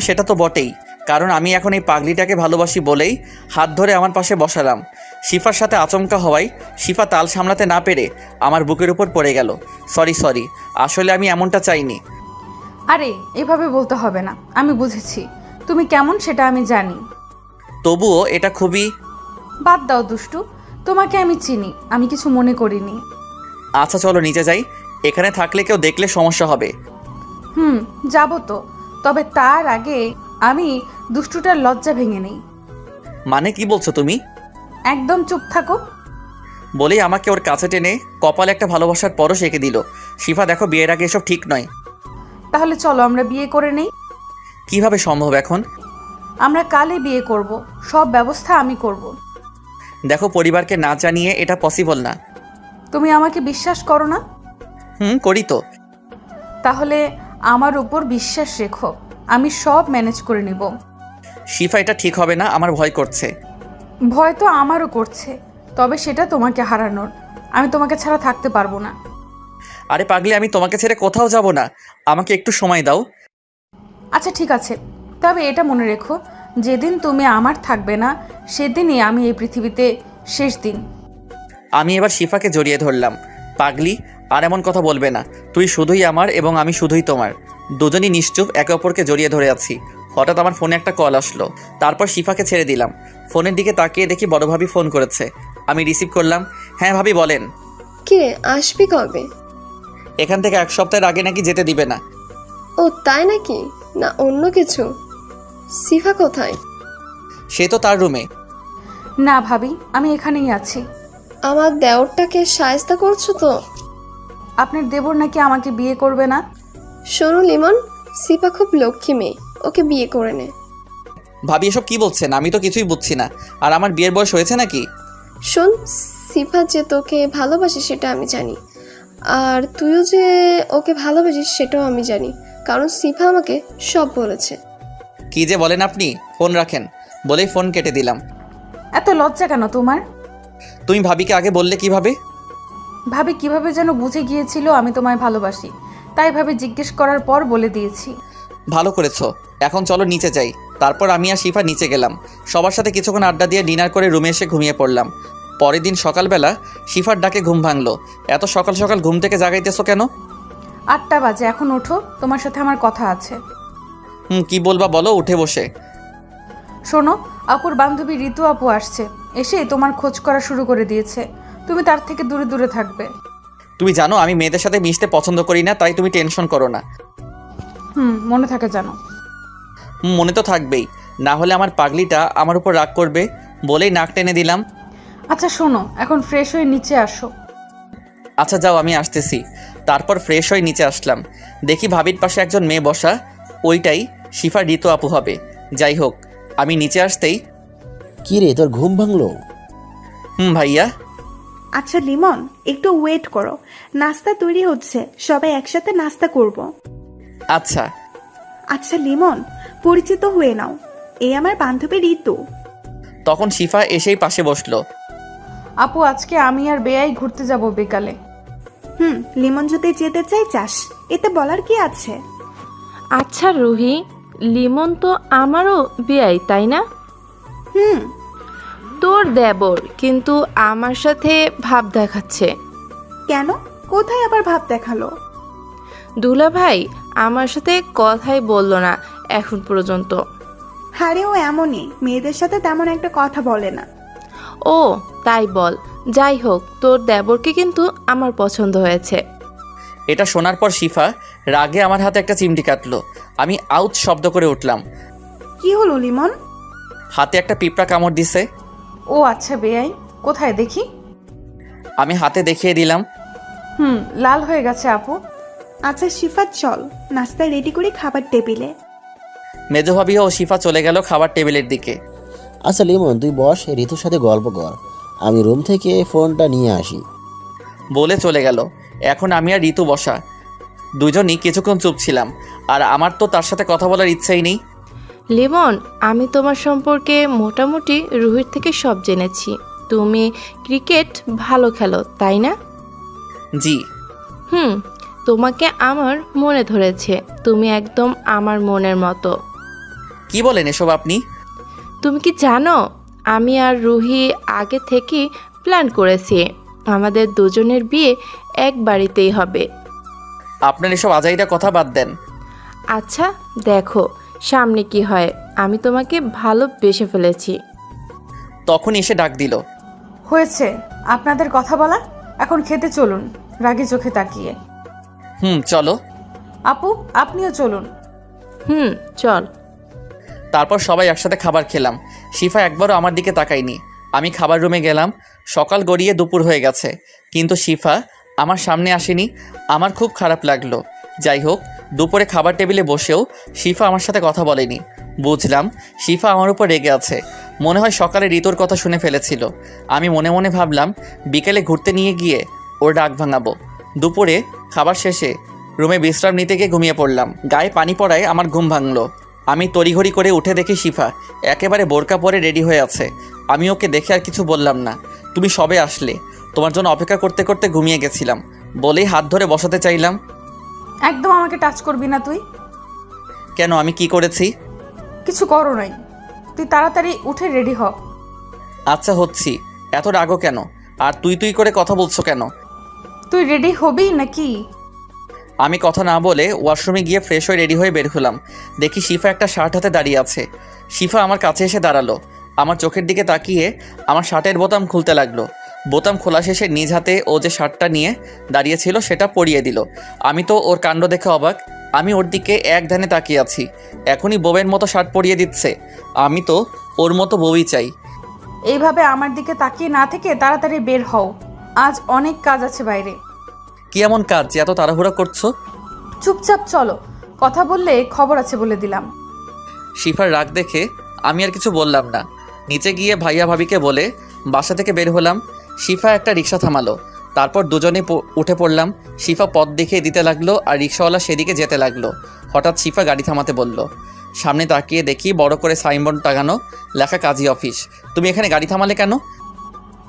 সেটা তো বটেই, কারণ আমি এখন এই পাগলিটাকে ভালোবাসি বলেই হাত ধরে আমার পাশে বসালাম। শিফার সাথে আচমকা হওয়ায় শিফা তাল সামলাতে না পেরে আমার বুকের উপর পড়ে গেল। সরি, আসলে আমি এমনটা চাইনি। আরে এভাবে বলতে হবে না, আমি বুঝেছি তুমি কেমন সেটা আমি জানি। তবুও এটা খুবই... বাদ দাও দুষ্টু, তোমাকে আমি চিনি, আমি কিছু মনে করিনি। আচ্ছা চলো নিচে যাই, এখানে থাকলে কেউ দেখলে সমস্যা হবে। যাবো তো, তবে তার আগে আমি দুষ্টুটার লজ্জা ভেঙে নেই। মানে কি বলছো তুমি? একদম চুপ থাকো। বলেই আমাকে ওর কাছে টেনে কপালে একটা ভালোবাসার পরশ এঁকে দিল। শিফা দেখো, বিয়ের আগে এসব ঠিক নয়। তাহলে চলো আমরা বিয়ে করে নেই। কিভাবে সম্ভব এখন? আমরা কালই বিয়ে করব, সব ব্যবস্থা আমি করব। দেখো, পরিবারকে না জানিয়ে এটা পসিবল না। তুমি আমাকে বিশ্বাস করো না? করি তো। তাহলে আমার উপর বিশ্বাস রেখো, আমি সব ম্যানেজ করে নিব। শিফা, এটা ঠিক হবে না, আমার ভয় করছে। ভয় তো আমারও করছে, তবে সেটা তোমাকে হারানোর। আমি তোমাকে ছাড়া থাকতে পারবো না। আরে পাগলি, আমি তোমাকে ছেড়ে কোথাও যাব না, আমাকে একটু সময় দাও। আচ্ছা ঠিক আছে, তবে এটা মনে রেখো, যেদিন তুমি আমার থাকবে না সেদিনই আমি এই পৃথিবীতে শেষ দিন। আমি এবার শিফাকে জড়িয়ে ধরলাম। পাগলি, আর এমন কথা বলবে না, তুই শুধুই আমার এবং আমি শুধুই তোমার। দুজনই নিশ্চুপ একে অপরকে জড়িয়ে ধরে আছি। হঠাৎ আমার ফোনে একটা কল আসলো, তারপর শিফাকে ছেড়ে দিলাম। ফোনের দিকে তাকিয়ে দেখি বড় ভাবি ফোন করেছে। আমি রিসিভ করলাম। হ্যাঁ ভাবি, বলেন। কিরে, আসবি কবে? এখান থেকে 1 সপ্তাহের আগে নাকি যেতে দিবে না। ও তাই নাকি? না অন্য কিছু? সিফা কোথায়? সে তো তার রুমে। না ভাবি, আমি এখানেই আছি। আমার দেওরটাকে শায়েস্তা করছো তো? আপনার দেবর নাকি আমাকে বিয়ে করবে না। শোনো লিমন, সিফা খুব লক্ষ্মী মেয়ে, ওকে বিয়ে করে নে। ভাবি এসব কি বলছেন? আমি তো কিছুই বুঝছি না। আর আমার বিয়ের বয়স হয়েছে নাকি? শোন, সিফা যে তোকে ভালোবাসে সেটা আমি জানি, আর তুইও যে ওকে ভালোবাসিস সেটাও আমি জানি, কারণ সিফা আমাকে সব বলেছে। কি যে বলেন আপনি? ফোন রাখেন বলেই ফোন কেটে দিলাম। এত লজ্জা কেন তোমার? তুমি ভাবিকে আগে বললে কিভাবে? ভাবি কিভাবে যেন বুঝে গিয়েছিল আমি তোমায় ভালোবাসি, তাই ভাবে জিজ্ঞেস করার পর বলে দিয়েছি। ভালো করেছো। এখন চলো নিচে যাই। তারপর আমি আর শিফা নিচে গেলাম। সবার সাথে কিছুক্ষণ আড্ডা দিয়ে ডিনার করে রুমে এসে ঘুমিয়ে পড়লাম। পরের দিন সকালবেলা শিফার ডাকে ঘুম ভাঙলো। এত সকাল সকাল ঘুম থেকে জাগাইতেছো কেন? 8টা বাজে, এখন ওঠো, তোমার সাথে আমার কথা আছে। কি বলবা বলো, উঠে বসে। শোনো, আপুর বান্ধবী ঋতু আপু আসছে, এসে তোমার খোঁজ করা শুরু করে দিয়েছে। তুমি তার থেকে দূরে দূরে থাকবে। তুমি জানো আমি মেয়েদের সাথে মিশতে পছন্দ করি না, তাই তুমি টেনশন করো না। মনে থাকে জানো। মনে তো থাকবেই, না হলে আমার পাগলিটা আমার উপর রাগ করবে বলেই নাক টেনে দিলাম। আচ্ছা শোনো, এখন ফ্রেশ হয়ে নিচে আসো। আচ্ছা যাও, আমি আসতেছি। তারপর ফ্রেশ হয়ে নিচে আসলাম। দেখি ভাবির পাশে একজন মেয়ে বসা, ওইটাই শিফা ঋতু আপু হবে। যাই হোক, আমি নিচে আসতেই, কি রে, তোর ঘুম ভাঙলো? ভাইয়া। আচ্ছা লিমন, একটু ওয়েট করো, নাস্তা তৈরি হচ্ছে, সবাই একসাথে নাস্তা করব। আচ্ছা। আচ্ছা লিমন, পরিচিত হয়ে নাও, এই আমার বান্ধবী ঋতু। তখন শিফা এসেই পাশে বসলো। আপু, আজকে আমি আর বেয়াই ঘুরতে যাব বিকালে। লিমন যদি যেতে চাই চাস, এতে বলার কি আছে? আচ্ছা রুহি, লিমন তো আমারও বিয়াই, তাই না? তোর দেবর কিন্তু আমার সাথে ভাব দেখাচ্ছে কেন? কোথায় আবার ভাব দেখালো? দুলা ভাই আমার সাথে কথাই বললো না এখন পর্যন্ত। হারে ও এমনই, মেয়েদের সাথে তেমন একটা কথা বলে না। ও তাই বল। যাই হোক, তোর দেবরকে কিন্তু আমার পছন্দ হয়েছে। এটা শোনার পর শিফা রাগে আমার হাতে একটা চিমটি কাটলো। আমি আউট শব্দ করে উঠলাম। কি হলো লিমন? হাতে একটা পিঁপড়া কামড় দিছে। ও আচ্ছা বেয়াই, কোথায় দেখি? আমি হাতে দেখিয়ে দিলাম। লাল হয়ে গেছে আপু। আচ্ছা শিফা, চল নাস্তা রেডি করি খাবার টেবিলে। মেজো ভাবি ও শিফা চলে গেল খাবার টেবিলের দিকে। আচ্ছা লিমন, তুই বস, ঋতুর সাথে গল্প কর, আমি রুম থেকে ফোনটা নিয়ে আসি বলে চলে গেল। এখন আমি আর ঋতু বসা, দুজনই কিছুক্ষণ চুপ ছিলাম। আর আমার তো তার সাথে কথা বলার ইচ্ছাই নেই। লিমন, আমি তোমার সম্পর্কে মোটামুটি রুহির থেকে সব জেনেছি। তুমি ক্রিকেট ভালো খেলো, তাই না? জি। তোমাকে আমার মনে ধরেছে, তুমি একদম আমার মনের মতো। কি বলেন এসব আপনি? তুমি কি জানো, আমি আর রুহি আগে থেকেই প্ল্যান করেছি আমাদের দুজনের বিয়ে এক বাড়িতেই হবে। আপনার এসব আজাইরা কথা বাদ দেন। আচ্ছা দেখো সামনে কি হয়, আমি তোমাকে ভালোবেসে ফেলেছি। তখন এসে ডাক দিল। হয়েছে আপনাদের কথা বলা, এখন খেতে চলুন রাগে চোখে তাকিয়ে। চলো। আপু, আপনিও চলুন। চল। তারপর সবাই একসাথে খাবার খেলাম। শিফা একবারও আমার দিকে তাকায়নি। আমি খাবার রুমে গেলাম। সকাল গড়িয়ে দুপুর হয়ে গেছে, কিন্তু শিফা আমার সামনে আসেনি। আমার খুব খারাপ লাগলো। যাই হোক, দুপুরে খাবার টেবিলে বসেও শিফা আমার সাথে কথা বলেনি। বুঝলাম শিফা আমার উপর রেগে আছে। মনে হয় সকালে ঋতুর কথা শুনে ফেলেছিল। আমি মনে মনে ভাবলাম বিকেলে ঘুরতে নিয়ে গিয়ে ওর ডাক ভাঙাবো। দুপুরে খাবার শেষে রুমে বিশ্রাম নিতে গিয়ে ঘুমিয়ে পড়লাম। গায়ে পানি পড়ায় আমার ঘুম ভাঙলো। আমি তড়িঘড়ি করে উঠে দেখি শিফা একেবারে বোরকা পরে রেডি হয়ে আছে। আমি ওকে দেখে আর কিছু বললাম না। তুমি সবে আসলে, তোমার জন্য অপেক্ষা করতে করতে ঘুমিয়ে গেছিলাম বলেই হাত ধরে বসাতে চাইলাম। একদম আমাকে টাচ করবি না তুই। কেন, আমি কি করেছি? কিছু করো নাই, তুই তাড়াতাড়ি উঠে রেডি হ। আচ্ছা হচ্ছি, এত রাগও কেন? আর তুই তুই করে কথা বলছো কেন? তুই রেডি হবি নাকি? আমি কথা না বলে ওয়াশরুমে গিয়ে ফ্রেশ হয়ে রেডি হয়ে বের হলাম। দেখি শিফা একটা শার্ট হাতে দাঁড়িয়ে আছে। শিফা আমার কাছে এসে দাঁড়ালো, আমার চোখের দিকে তাকিয়ে আমার শার্টের বোতাম খুলতে লাগলো। বোতাম খোলা শেষে নিজ হাতে ও যে শার্টটা নিয়ে দাঁড়িয়েছিল সেটা পরিয়ে দিল। আমি তো ওর কাণ্ড দেখে অবাক। আমি ওর দিকে এক ধ্যানে তাকিয়ে আছি। এখনই বউয়ের মতো শার্ট পরিয়ে দিচ্ছে। আমি তো ওর মতো বউই চাই। এইভাবে আমার দিকে তাকিয়ে না থেকে তাড়াতাড়ি বের হও, আজ অনেক কাজ আছে বাইরে। কি এমন কাজ যে এত তাড়াহুড়া করছো? চুপচাপ চলো, কথা বললে খবর আছে বলে দিলাম। শিফার রাগ দেখে আমি আর কিছু বললাম না। নিচে গিয়ে ভাইয়া ভাবিকে বলে বাসা থেকে বের হলাম। শিফা একটা রিক্সা থামালো, তারপর দুজনে উঠে পড়লাম। শিফা পথ দেখিয়ে দিতে লাগলো আর রিক্সাওয়ালা সেদিকে যেতে লাগলো। হঠাৎ শিফা গাড়ি থামাতে বলল। সামনে তাকিয়ে দেখি বড় করে সাইনবোর্ড টাঙানো, লেখা কাজী অফিস। তুমি এখানে গাড়ি থামালে কেন?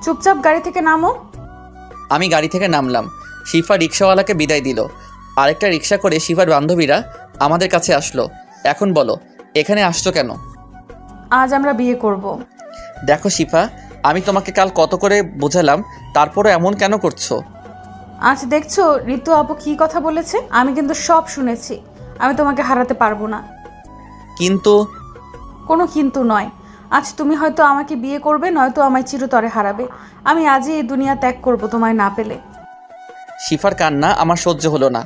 চুপচাপ গাড়ি থেকে নামো। আমি গাড়ি থেকে নামলাম। শিফা রিক্সাওয়ালাকে বিদায় দিল। আরেকটা রিক্সা করে শিফার বান্ধবীরা আমাদের কাছে আসলো। এখন বলো, এখানে আসছো কেন? আজ আমরা বিয়ে করব। দেখো শিফা, আমি তোমাকে কাল কত করে বোঝালাম, তারপরও এমন কেন করছো? আজ দেখছো ঋতু আপু কি কথা বলেছে? আমি কিন্তু সব শুনেছি। আমি তোমাকে হারাতে পারবো না। কিন্তু কোনো কিন্তু নয়। আজ তুমি হয়তো আমাকে বিয়ে করবে, নয়তো আমায় চিরতরে হারাবে। আমি আজই এই দুনিয়া ত্যাগ করব তোমায় না পেলে। শিফার কান্না আমার সহ্য হলো না।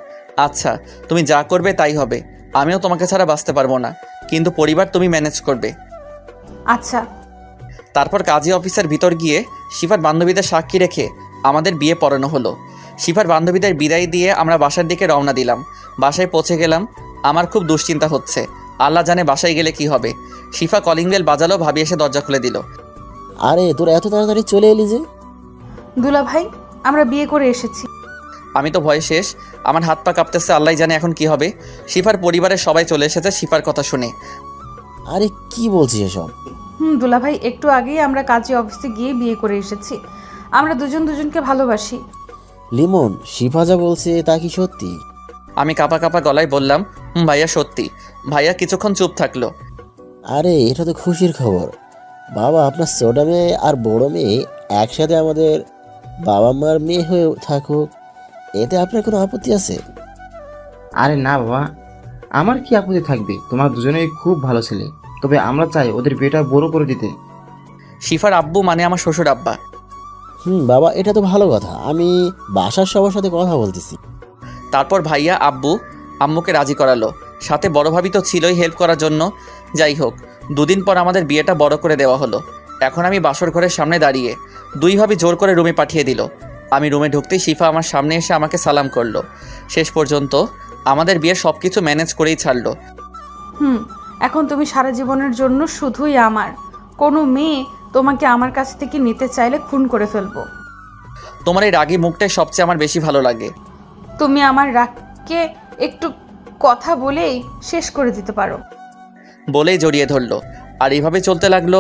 আচ্ছা, তুমি যা করবে তাই হবে। আমিও তোমাকে ছাড়া বাঁচতে পারবো না, কিন্তু পরিবার তুমি ম্যানেজ করবে। আচ্ছা। তারপর কাজী অফিসের ভিতর গিয়ে শিফার বান্ধবীদের সাক্ষী রেখে আমাদের বিয়ে পড়ানো হলো। শিফার বান্ধবীদের বিদায় দিয়ে আমরা বাসার দিকে রওনা দিলাম। বাসায় পৌঁছে গেলাম। আমার খুব দুশ্চিন্তা হচ্ছে, আল্লাহ জানে বাসায় গেলে কি হবে। শিফা কলিং বেল বাজালো, ভাবি এসে দরজা খুলে দিল। আরে তোরা এত তাড়াতাড়ি চলে এলি যে? দুলা ভাই, আমরা বিয়ে করে এসেছি। আমি তো ভয়ে শেষ, আমার হাত পা কাঁপতেছে, আল্লাহ জানে এখন কি হবে। শিফার পরিবারের সবাই চলে এসেছে শিফার কথা শুনে। আরে কি বলছিস এসব? দুলা ভাই, একটু আগেই আমরা কাজী অফিসে গিয়ে বিয়ে করে এসেছি। আমরা দুজন দুজনকে ভালোবাসি। লিমন, শিফা যা বলছে তা কি সত্যি? আমি কাঁপা কাঁপা গলায় বললাম, ভাইয়া সত্যি। ভাইয়া কিছুক্ষণ চুপ থাকলো। আরে এটা তো খুশির খবর। বাবা, আপনার ছোট মেয়ে আর বড় মেয়ে একসাথে আমাদের বাবা মার মেয়ে হয়ে থাকুক, এতে আপনার কোনো আপত্তি আছে? আরে না বাবা, আমার কি আপত্তি থাকবে? তোমার দুজনেই খুব ভালো ছেলে, তবে আমরা চাই ওদের বিয়েটা বড় করে দিতে। শিফার আব্বু মানে আমার শ্বশুর আব্বা। বাবা, এটা তো ভালো কথা। আমি বাসার সবার সাথে কথা বলতেছি। তারপর ভাইয়া আব্বু আম্মুকে রাজি করালো, সাথে বড় ভাবি তো ছিলই হেল্প করার জন্য। যাই হোক, দুদিন পর আমাদের বিয়েটা বড় করে দেওয়া হলো। এখন আমি বাসর ঘরের সামনে দাঁড়িয়ে, দুই ভাবি জোর করে রুমে পাঠিয়ে দিল। আমি রুমে ঢুকতেই শিফা আমার সামনে এসে আমাকে সালাম করলো। শেষ পর্যন্ত আমাদের বিয়ের সব কিছু ম্যানেজ করেই ছাড়লো। এখন তুমি সারা জীবনের জন্য শুধুই আমার। কোনো মেয়ে তোমাকে আমার কাছ থেকে নিতে চাইলে খুন করে ফেলবো। তোমার এই রাগী মুখটাই সবচেয়ে আমার বেশি ভালো লাগে। তুমি আমার রাগকে একটু কথা বলেই শেষ করে দিতে পারো। বলেই জড়িয়ে ধরলো। আর এইভাবে চলতে লাগলো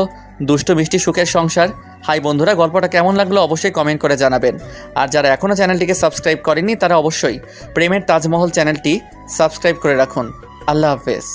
দুষ্ট মিষ্টি সুখের সংসার। হাই বন্ধুরা, গল্পটা কেমন লাগলো অবশ্যই কমেন্ট করে জানাবেন। আর যারা এখনও চ্যানেলটিকে সাবস্ক্রাইব করেনি তারা অবশ্যই প্রেমের তাজমহল চ্যানেলটি সাবস্ক্রাইব করে রাখুন। আল্লাহ হাফেজ।